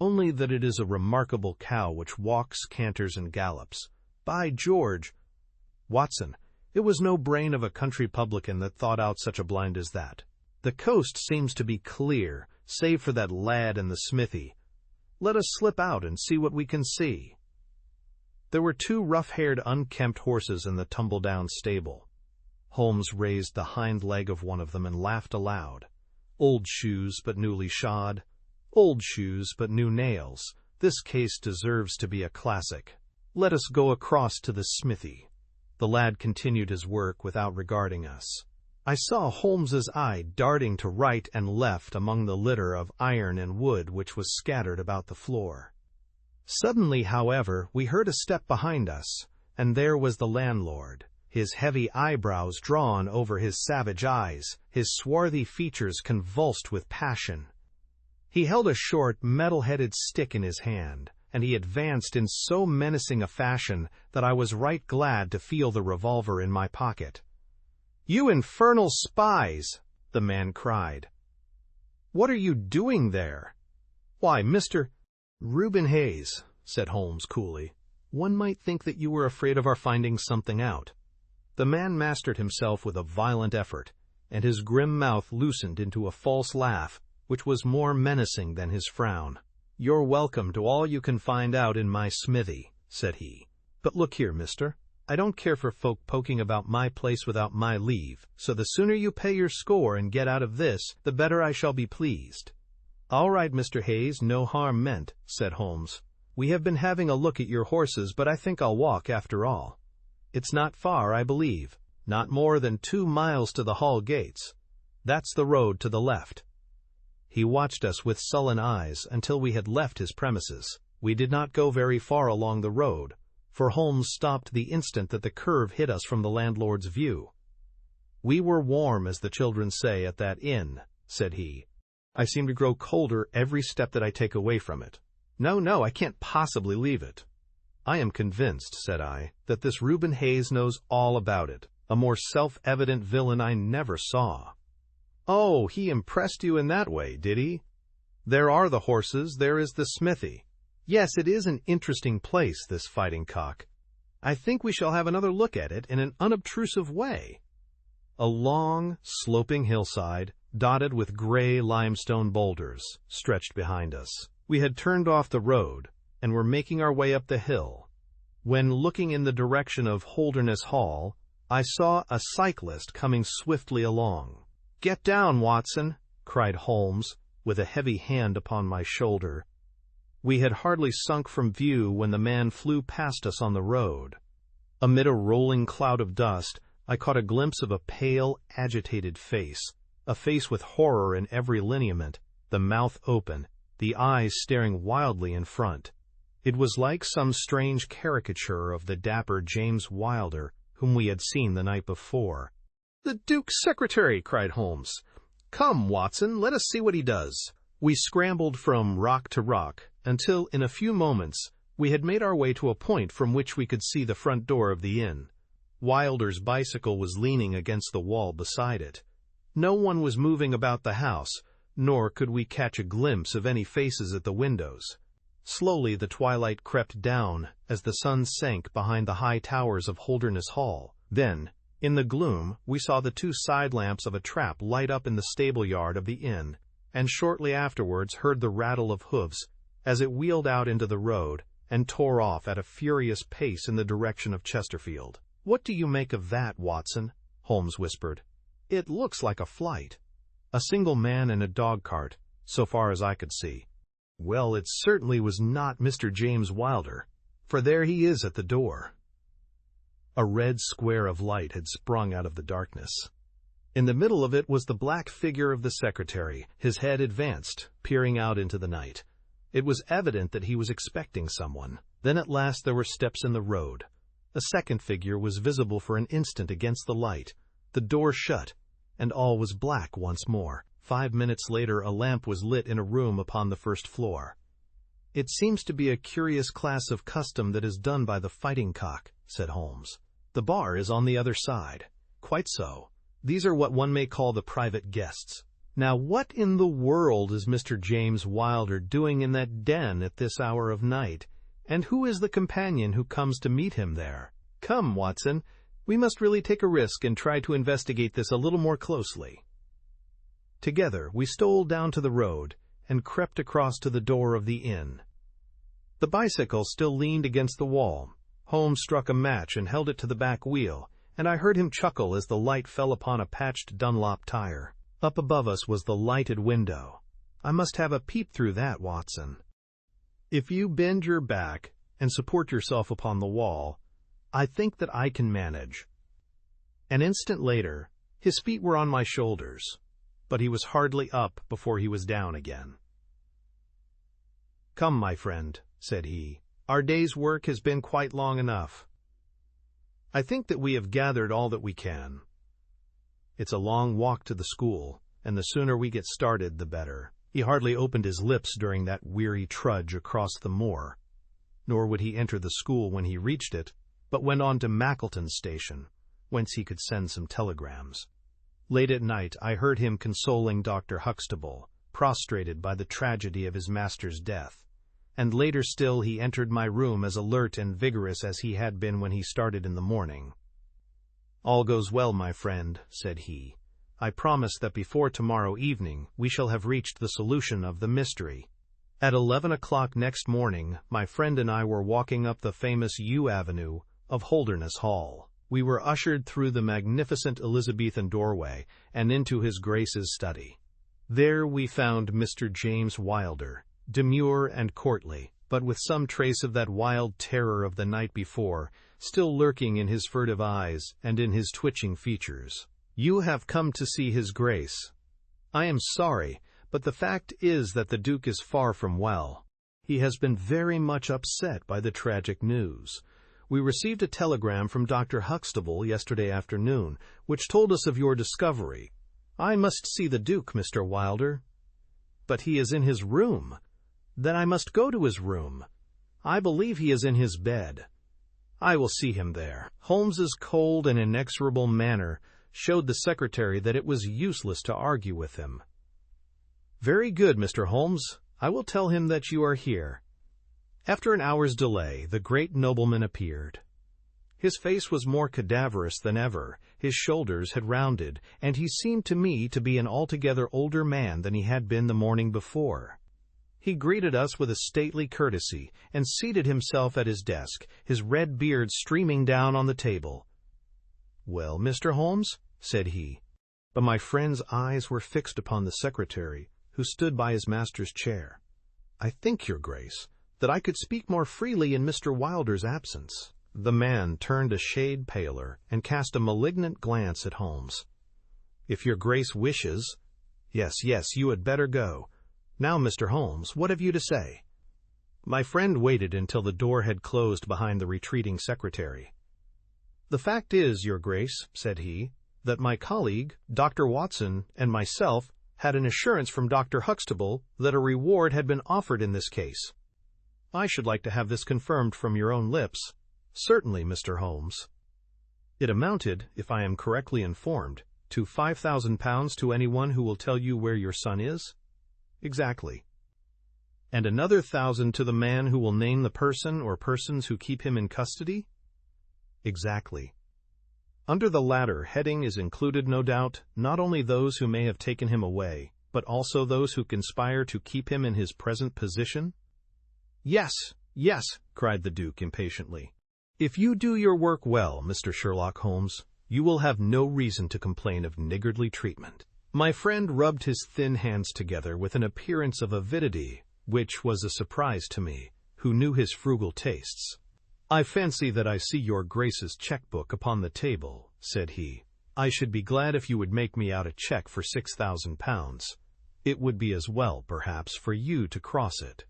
A: "Only that it is a remarkable cow which walks, canters, and gallops. By George! Watson, it was no brain of a country publican that thought out such a blind as that. The coast seems to be clear, save for that lad in the smithy. Let us slip out and see what we can see." There were 2 rough-haired, unkempt horses in the tumble-down stable. Holmes raised the hind leg of one of them and laughed aloud. Old shoes, but newly shod. Old shoes, but new nails. This case deserves to be a classic. Let us go across to the smithy. The lad continued his work without regarding us. I saw Holmes's eye darting to right and left among the litter of iron and wood which was scattered about the floor. Suddenly, however, we heard a step behind us, and there was the landlord, his heavy eyebrows drawn over his savage eyes, his swarthy features convulsed with passion. He held a short, metal-headed stick in his hand, and he advanced in so menacing a fashion that I was right glad to feel the revolver in my pocket. "You infernal spies!" the man cried. "What are you doing there?" "Why, Mr. Reuben Hayes," said Holmes coolly, "one might think that you were afraid of our finding something out." The man mastered himself with a violent effort, and his grim mouth loosened into a false laugh, which was more menacing than his frown. "You're welcome to all you can find out in my smithy," said he. "But look here, mister, I don't care for folk poking about my place without my leave, so the sooner you pay your score and get out of this, the better I shall be pleased." "All right, Mr. Hayes, no harm meant," said Holmes. "We have been having a look at your horses, but I think I'll walk after all. It's not far, I believe, not more than 2 miles to the Hall gates. That's the road to the left." He watched us with sullen eyes until we had left his premises. We did not go very far along the road, for Holmes stopped the instant that the curve hid us from the landlord's view. "We were warm, as the children say, at that inn," said he. "I seem to grow colder every step that I take away from it. No, I can't possibly leave it." "I am convinced," said I, "that this Reuben Hayes knows all about it. A more self-evident villain I never saw." "Oh, he impressed you in that way, did he? There are the horses, there is the smithy. Yes, it is an interesting place, this Fighting Cock. I think we shall have another look at it in an unobtrusive way." A long, sloping hillside, dotted with gray limestone boulders, stretched behind us. We had turned off the road and were making our way up the hill, when, looking in the direction of Holderness Hall, I saw a cyclist coming swiftly along. "Get down, Watson," cried Holmes, with a heavy hand upon my shoulder. We had hardly sunk from view when the man flew past us on the road. Amid a rolling cloud of dust, I caught a glimpse of a pale, agitated face, a face with horror in every lineament, the mouth open, the eyes staring wildly in front. It was like some strange caricature of the dapper James Wilder whom we had seen the night before. "The Duke's secretary!" cried Holmes. "Come, Watson, let us see what he does." We scrambled from rock to rock until, in a few moments, we had made our way to a point from which we could see the front door of the inn. Wilder's bicycle was leaning against the wall beside it. No one was moving about the house, nor could we catch a glimpse of any faces at the windows. Slowly the twilight crept down as the sun sank behind the high towers of Holderness Hall. Then, in the gloom, we saw the 2 side lamps of a trap light up in the stable yard of the inn, and shortly afterwards heard the rattle of hoofs as it wheeled out into the road and tore off at a furious pace in the direction of Chesterfield. "What do you make of that, Watson?" Holmes whispered. "It looks like a flight. A single man and a dog-cart, so far as I could see. Well, it certainly was not Mr. James Wilder, for there he is at the door." A red square of light had sprung out of the darkness. In the middle of it was the black figure of the secretary, his head advanced, peering out into the night. It was evident that he was expecting someone. Then at last there were steps in the road. A second figure was visible for an instant against the light. The door shut, and all was black once more. 5 minutes later a lamp was lit in a room upon the first floor. "It seems to be a curious class of custom that is done by the Fighting Cock," said Holmes. "The bar is on the other side." "Quite so. These are what one may call the private guests. Now what in the world is Mr. James Wilder doing in that den at this hour of night, and who is the companion who comes to meet him there? Come, Watson, we must really take a risk and try to investigate this a little more closely." Together we stole down to the road and crept across to the door of the inn. The bicycle still leaned against the wall. Holmes struck a match and held it to the back wheel, and I heard him chuckle as the light fell upon a patched Dunlop tire. Up above us was the lighted window. "I must have a peep through that, Watson." "If you bend your back and support yourself upon the wall, I think that I can manage." An instant later, his feet were on my shoulders, but he was hardly up before he was down again. "Come, my friend," said he, "our day's work has been quite long enough. I think that we have gathered all that we can. It's a long walk to the school, and the sooner we get started, the better." He hardly opened his lips during that weary trudge across the moor, nor would he enter the school when he reached it, but went on to Mackleton Station, whence he could send some telegrams. Late at night I heard him consoling Dr. Huxtable, prostrated by the tragedy of his master's death, and later still he entered my room as alert and vigorous as he had been when he started in the morning. "All goes well, my friend," said he. "I promise that before tomorrow evening we shall have reached the solution of the mystery." At 11 o'clock next morning, my friend and I were walking up the famous yew avenue of Holderness Hall. We were ushered through the magnificent Elizabethan doorway and into His Grace's study. There we found Mr. James Wilder, demure and courtly, but with some trace of that wild terror of the night before still lurking in his furtive eyes and in his twitching features. "You have come to see His Grace. I am sorry, but the fact is that the Duke is far from well. He has been very much upset by the tragic news. We received a telegram from Dr. Huxtable yesterday afternoon, which told us of your discovery. I must see the Duke, Mr. Wilder." "But he is in his room." "Then I must go to his room. I believe he is in his bed." "I will see him there." Holmes's cold and inexorable manner showed the secretary that it was useless to argue with him. "Very good, Mr. Holmes. I will tell him that you are here." After an hour's delay, the great nobleman appeared. His face was more cadaverous than ever, his shoulders had rounded, and he seemed to me to be an altogether older man than he had been the morning before. He greeted us with a stately courtesy, and seated himself at his desk, his red beard streaming down on the table. "Well, Mr. Holmes?" said he. But my friend's eyes were fixed upon the secretary, who stood by his master's chair. "I think, Your Grace, that I could speak more freely in Mr. Wilder's absence." The man turned a shade paler and cast a malignant glance at Holmes. "If Your Grace wishes—" Yes, you had better go. Now, Mr. Holmes, what have you to say?" My friend waited until the door had closed behind the retreating secretary. "The fact is, Your Grace," said he, "that my colleague, Dr. Watson, and myself had an assurance from Dr. Huxtable that a reward had been offered in this case. I should like to have this confirmed from your own lips." "Certainly, Mr. Holmes." "It amounted, if I am correctly informed, to £5,000 to anyone who will tell you where your son is?" "Exactly." "And another 1,000 to the man who will name the person or persons who keep him in custody?" "Exactly." "Under the latter heading is included, no doubt, not only those who may have taken him away, but also those who conspire to keep him in his present position?" Yes, cried the Duke impatiently. "If you do your work well, Mr. Sherlock Holmes, you will have no reason to complain of niggardly treatment." My friend rubbed his thin hands together with an appearance of avidity, which was a surprise to me, who knew his frugal tastes. "I fancy that I see Your Grace's cheque-book upon the table," said he. "I should be glad if you would make me out a cheque for £6,000. It would be as well, perhaps, for you to cross it.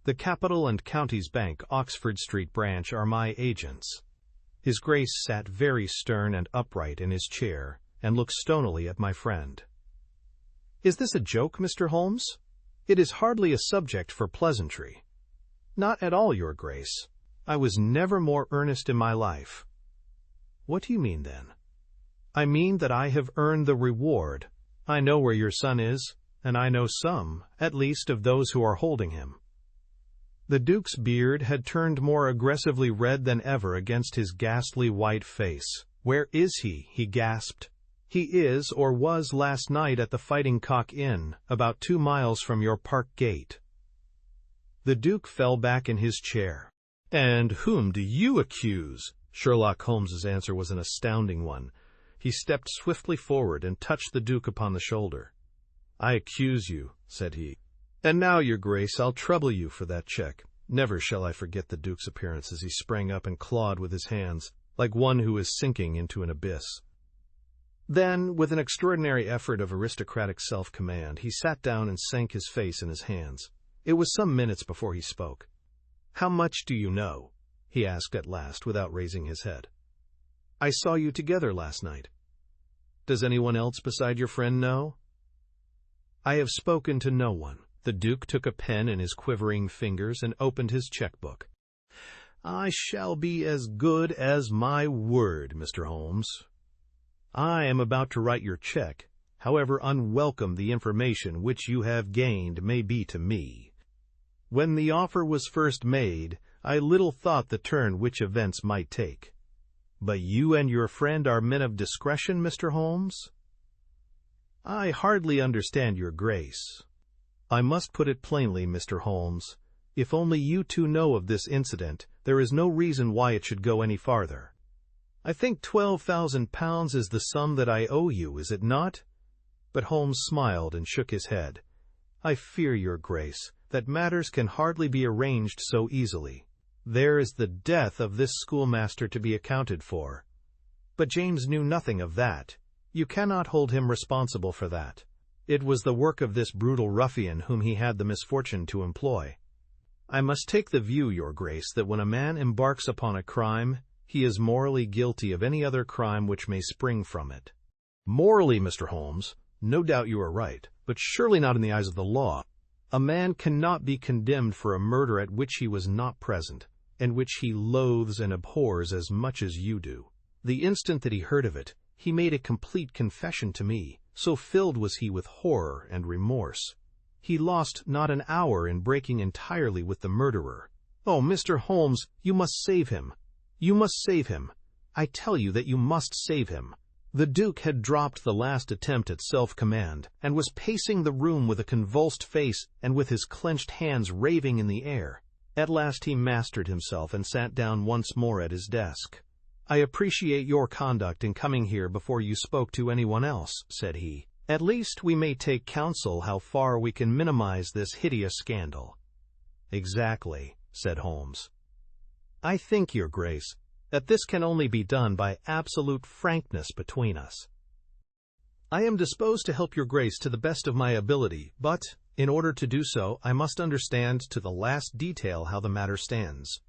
A: The Capital and Counties Bank, Oxford Street branch, are my agents." His Grace sat very stern and upright in his chair, and looked stonily at my friend. "Is this a joke, Mr. Holmes? It is hardly a subject for pleasantry." "Not at all, Your Grace. I was never more earnest in my life." "What do you mean, then?" "I mean that I have earned the reward. I know where your son is, and I know some, at least, of those who are holding him." The Duke's beard had turned more aggressively red than ever against his ghastly white face. "Where is he?" he gasped. "He is, or was last night, at the Fighting Cock Inn, about 2 miles from your park gate." The Duke fell back in his chair. "And whom do you accuse?" Sherlock Holmes's answer was an astounding one. He stepped swiftly forward and touched the Duke upon the shoulder. "I accuse you," said he. "And now, Your Grace, I'll trouble you for that cheque." Never shall I forget the Duke's appearance as he sprang up and clawed with his hands, like one who is sinking into an abyss. Then, with an extraordinary effort of aristocratic self-command, he sat down and sank his face in his hands. It was some minutes before he spoke. "How much do you know?" he asked at last, without raising his head. "I saw you together last night." "Does anyone else beside your friend know?" "I have spoken to no one." The Duke took a pen in his quivering fingers and opened his cheque-book. "I shall be as good as my word, Mr. Holmes. I am about to write your cheque, however unwelcome the information which you have gained may be to me. When the offer was first made, I little thought the turn which events might take. But you and your friend are men of discretion, Mr. Holmes? I hardly understand your grace. I must put it plainly, Mr. Holmes. If only you two know of this incident, there is no reason why it should go any farther. I think £12,000 is the sum that I owe you, is it not? But Holmes smiled and shook his head. I fear, your grace, that matters can hardly be arranged so easily. There is the death of this schoolmaster to be accounted for. But James knew nothing of that. You cannot hold him responsible for that. It was the work of this brutal ruffian whom he had the misfortune to employ. I must take the view, your grace, that when a man embarks upon a crime, he is morally guilty of any other crime which may spring from it. Morally, Mr. Holmes, no doubt you are right, but surely not in the eyes of the law. A man cannot be condemned for a murder at which he was not present, and which he loathes and abhors as much as you do. The instant that he heard of it, he made a complete confession to me, so filled was he with horror and remorse. He lost not an hour in breaking entirely with the murderer. Oh, Mr. Holmes, you must save him. You must save him. I tell you that you must save him. The Duke had dropped the last attempt at self-command, and was pacing the room with a convulsed face and with his clenched hands raving in the air. At last he mastered himself and sat down once more at his desk. I appreciate your conduct in coming here before you spoke to anyone else, said he. At least we may take counsel how far we can minimize this hideous scandal. Exactly, said Holmes. I think, your grace, that this can only be done by absolute frankness between us. I am disposed to help your grace to the best of my ability, but, in order to do so, I must understand to the last detail how the matter stands.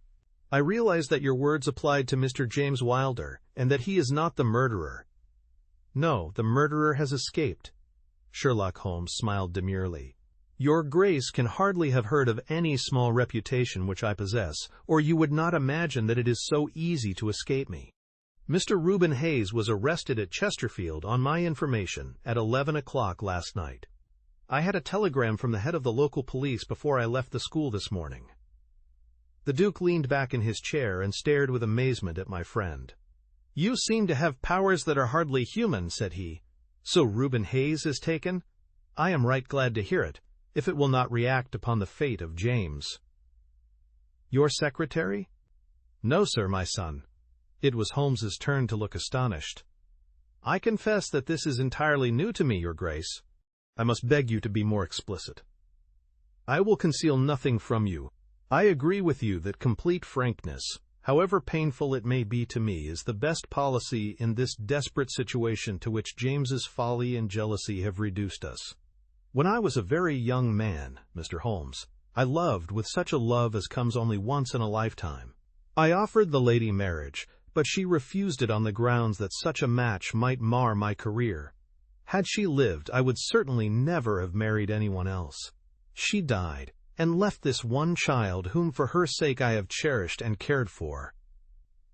A: I realize that your words applied to Mr. James Wilder, and that he is not the murderer. No, the murderer has escaped. Sherlock Holmes smiled demurely. Your grace can hardly have heard of any small reputation which I possess, or you would not imagine that it is so easy to escape me. Mr. Reuben Hayes was arrested at Chesterfield on my information at 11 o'clock last night. I had a telegram from the head of the local police before I left the school this morning. The Duke leaned back in his chair and stared with amazement at my friend. You seem to have powers that are hardly human, said he. So Reuben Hayes is taken? I am right glad to hear it, if it will not react upon the fate of James. Your secretary? No, sir, my son. It was Holmes's turn to look astonished. I confess that this is entirely new to me, your grace. I must beg you to be more explicit. I will conceal nothing from you. I agree with you that complete frankness, however painful it may be to me, is the best policy in this desperate situation to which James's folly and jealousy have reduced us. When I was a very young man, Mr. Holmes, I loved with such a love as comes only once in a lifetime. I offered the lady marriage, but she refused it on the grounds that such a match might mar my career. Had she lived, I would certainly never have married anyone else. She died, and left this one child whom for her sake I have cherished and cared for.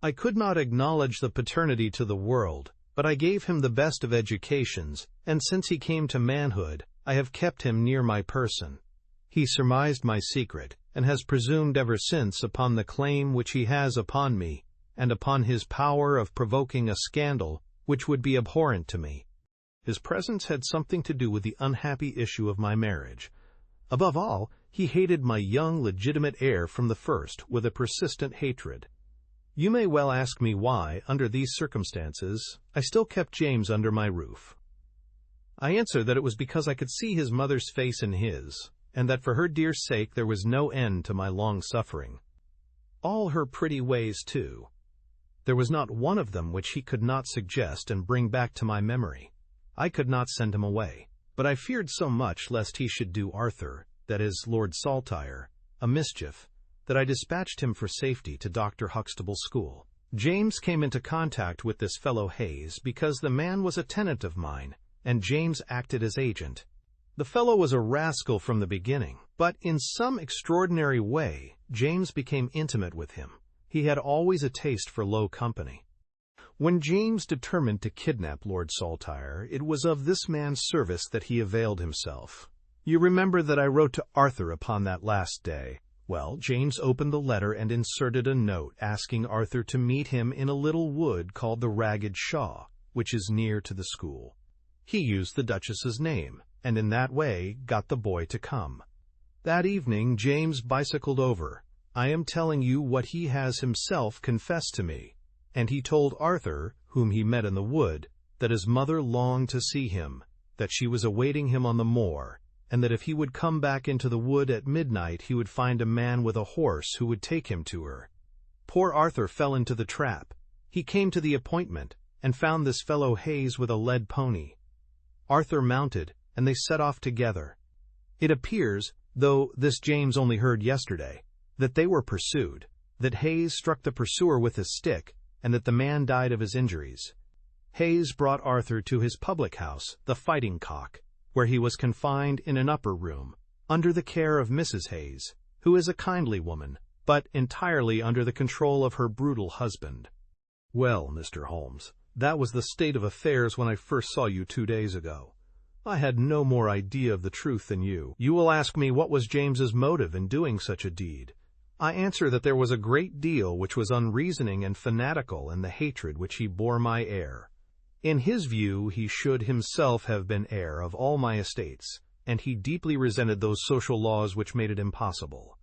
A: I could not acknowledge the paternity to the world, but I gave him the best of educations, and since he came to manhood, I have kept him near my person. He surmised my secret, and has presumed ever since upon the claim which he has upon me, and upon his power of provoking a scandal which would be abhorrent to me. His presence had something to do with the unhappy issue of my marriage. Above all, he hated my young, legitimate heir from the first with a persistent hatred. You may well ask me why, under these circumstances, I still kept James under my roof. I answer that it was because I could see his mother's face in his, and that for her dear sake there was no end to my long suffering. All her pretty ways, too. There was not one of them which he could not suggest and bring back to my memory. I could not send him away, but I feared so much lest he should do Arthur, that is, Lord Saltire, a mischief, that I dispatched him for safety to Dr. Huxtable's school. James came into contact with this fellow Hayes because the man was a tenant of mine, and James acted as agent. The fellow was a rascal from the beginning, but in some extraordinary way, James became intimate with him. He had always a taste for low company. When James determined to kidnap Lord Saltire, it was of this man's service that he availed himself. You remember that I wrote to Arthur upon that last day. Well, James opened the letter and inserted a note asking Arthur to meet him in a little wood called the Ragged Shaw, which is near to the school. He used the Duchess's name, and in that way got the boy to come. That evening James bicycled over. I am telling you what he has himself confessed to me. And he told Arthur, whom he met in the wood, that his mother longed to see him, that she was awaiting him on the moor, and that if he would come back into the wood at midnight he would find a man with a horse who would take him to her. Poor Arthur fell into the trap. He came to the appointment, and found this fellow Hayes with a led pony. Arthur mounted, and they set off together. It appears, though this James only heard yesterday, that they were pursued, that Hayes struck the pursuer with his stick, and that the man died of his injuries. Hayes brought Arthur to his public house, the Fighting Cock, where he was confined in an upper room, under the care of Mrs. Hayes, who is a kindly woman, but entirely under the control of her brutal husband. Well, Mr. Holmes, that was the state of affairs when I first saw you 2 days ago. I had no more idea of the truth than you. You will ask me what was James's motive in doing such a deed. I answer that there was a great deal which was unreasoning and fanatical in the hatred which he bore my heir. In his view, he should himself have been heir of all my estates, and he deeply resented those social laws which made it impossible.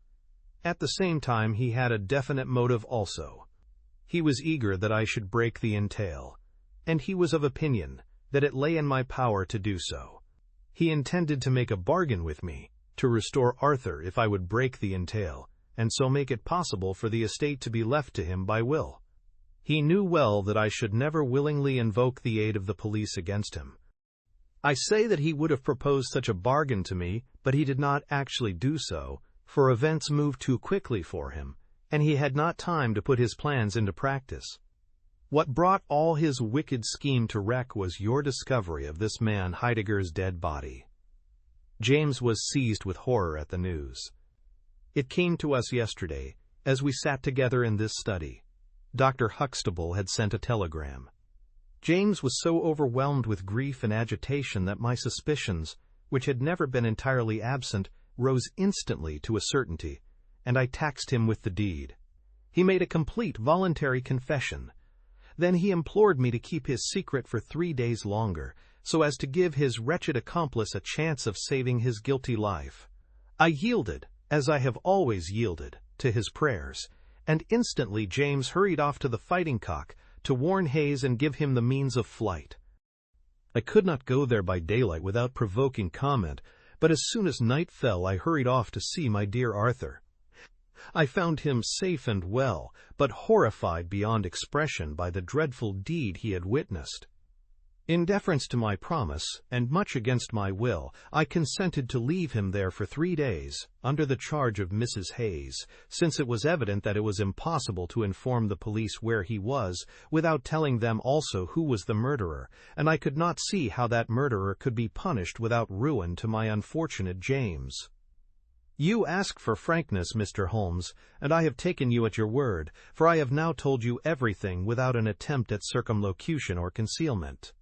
A: At the same time, he had a definite motive also. He was eager that I should break the entail, and he was of opinion that it lay in my power to do so. He intended to make a bargain with me, to restore Arthur if I would break the entail, and so make it possible for the estate to be left to him by will. He knew well that I should never willingly invoke the aid of the police against him. I say that he would have proposed such a bargain to me, but he did not actually do so, for events moved too quickly for him, and he had not time to put his plans into practice. What brought all his wicked scheme to wreck was your discovery of this man Heidegger's dead body. James was seized with horror at the news. It came to us yesterday, as we sat together in this study. Dr. Huxtable had sent a telegram. James was so overwhelmed with grief and agitation that my suspicions, which had never been entirely absent, rose instantly to a certainty, and I taxed him with the deed. He made a complete voluntary confession. Then he implored me to keep his secret for 3 days longer, so as to give his wretched accomplice a chance of saving his guilty life. I yielded, as I have always yielded, to his prayers, and instantly James hurried off to the Fighting Cock to warn Hayes and give him the means of flight. I could not go there by daylight without provoking comment, but as soon as night fell I hurried off to see my dear Arthur. I found him safe and well, but horrified beyond expression by the dreadful deed he had witnessed. In deference to my promise, and much against my will, I consented to leave him there for 3 days, under the charge of Mrs. Hayes, since it was evident that it was impossible to inform the police where he was, without telling them also who was the murderer, and I could not see how that murderer could be punished without ruin to my unfortunate James. You ask for frankness, Mr. Holmes, and I have taken you at your word, for I have now told you everything without an attempt at circumlocution or concealment.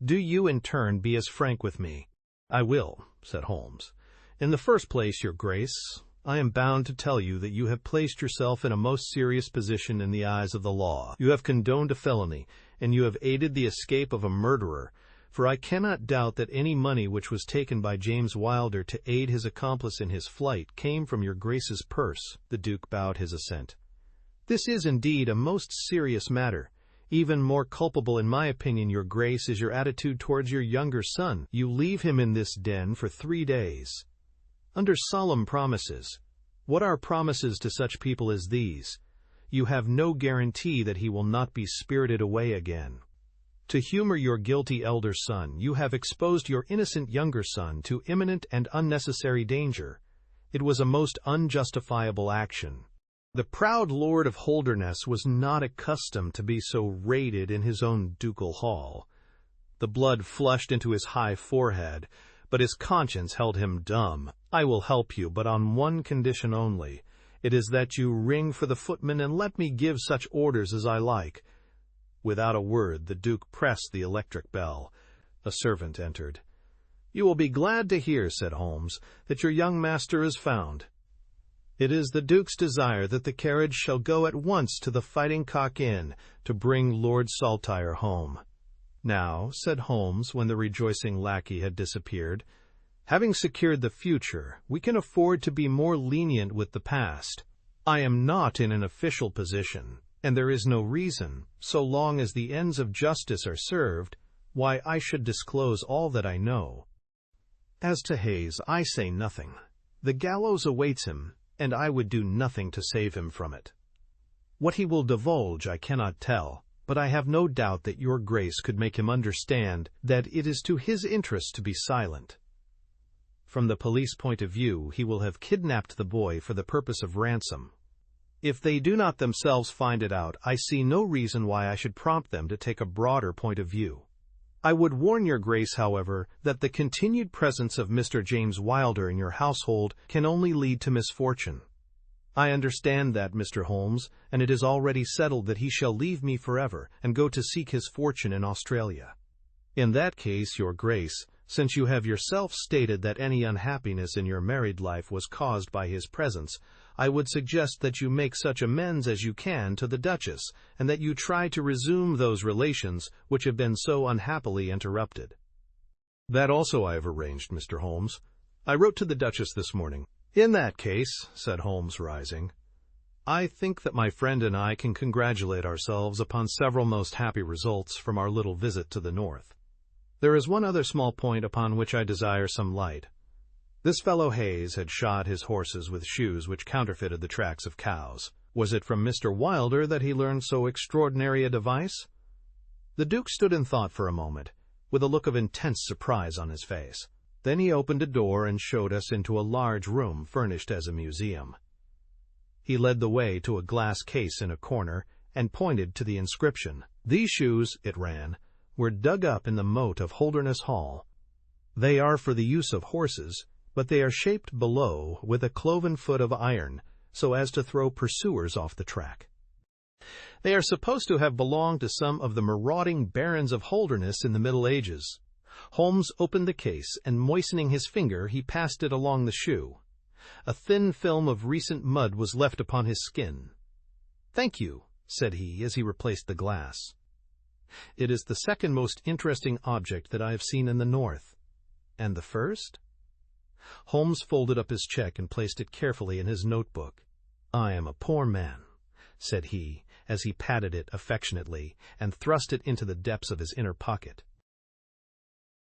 A: Do you, in turn, be as frank with me. I will, said Holmes. In the first place, your Grace, I am bound to tell you that you have placed yourself in a most serious position in the eyes of the law. You have condoned a felony, and you have aided the escape of a murderer, for I cannot doubt that any money which was taken by James Wilder to aid his accomplice in his flight came from your Grace's purse. The Duke bowed his assent. This is indeed a most serious matter. Even more culpable, in my opinion, your Grace, is your attitude towards your younger son. You leave him in this den for 3 days, under solemn promises. What are promises to such people as these? You have no guarantee that he will not be spirited away again. To humor your guilty elder son, you have exposed your innocent younger son to imminent and unnecessary danger. It was a most unjustifiable action. The proud Lord of Holderness was not accustomed to be so rated in his own ducal hall. The blood flushed into his high forehead, but his conscience held him dumb. I will help you, but on one condition only. It is that you ring for the footman and let me give such orders as I like. Without a word, the Duke pressed the electric bell. A servant entered. "You will be glad to hear," said Holmes, "that your young master is found. It is the Duke's desire that the carriage shall go at once to the Fighting Cock Inn to bring Lord Saltire home." "Now," said Holmes, when the rejoicing lackey had disappeared, "having secured the future, we can afford to be more lenient with the past. I am not in an official position, and there is no reason, so long as the ends of justice are served, why I should disclose all that I know. As to Hayes, I say nothing. The gallows awaits him, and I would do nothing to save him from it. What he will divulge I cannot tell, but I have no doubt that your Grace could make him understand that it is to his interest to be silent. From the police point of view, he will have kidnapped the boy for the purpose of ransom. If they do not themselves find it out, I see no reason why I should prompt them to take a broader point of view. I would warn your Grace, however, that the continued presence of Mr. James Wilder in your household can only lead to misfortune. I understand that, Mr. Holmes, and it is already settled that he shall leave me forever and go to seek his fortune in Australia. In that case, your Grace, since you have yourself stated that any unhappiness in your married life was caused by his presence, I would suggest that you make such amends as you can to the Duchess, and that you try to resume those relations which have been so unhappily interrupted." "That also I have arranged, Mr. Holmes. I wrote to the Duchess this morning." "In that case," said Holmes, rising, "I think that my friend and I can congratulate ourselves upon several most happy results from our little visit to the north. There is one other small point upon which I desire some light. This fellow Hayes had shod his horses with shoes which counterfeited the tracks of cows. Was it from Mr. Wilder that he learned so extraordinary a device?" The Duke stood in thought for a moment, with a look of intense surprise on his face. Then he opened a door and showed us into a large room furnished as a museum. He led the way to a glass case in a corner and pointed to the inscription. "These shoes," it ran, "were dug up in the moat of Holderness Hall. They are for the use of horses, but they are shaped below with a cloven foot of iron, so as to throw pursuers off the track. They are supposed to have belonged to some of the marauding barons of Holderness in the Middle Ages." Holmes opened the case, and moistening his finger, he passed it along the shoe. A thin film of recent mud was left upon his skin. "Thank you," said he, as he replaced the glass. "It is the second most interesting object that I have seen in the north." "And the first?" Holmes folded up his check and placed it carefully in his notebook. "I am a poor man," said he, as he patted it affectionately and thrust it into the depths of his inner pocket.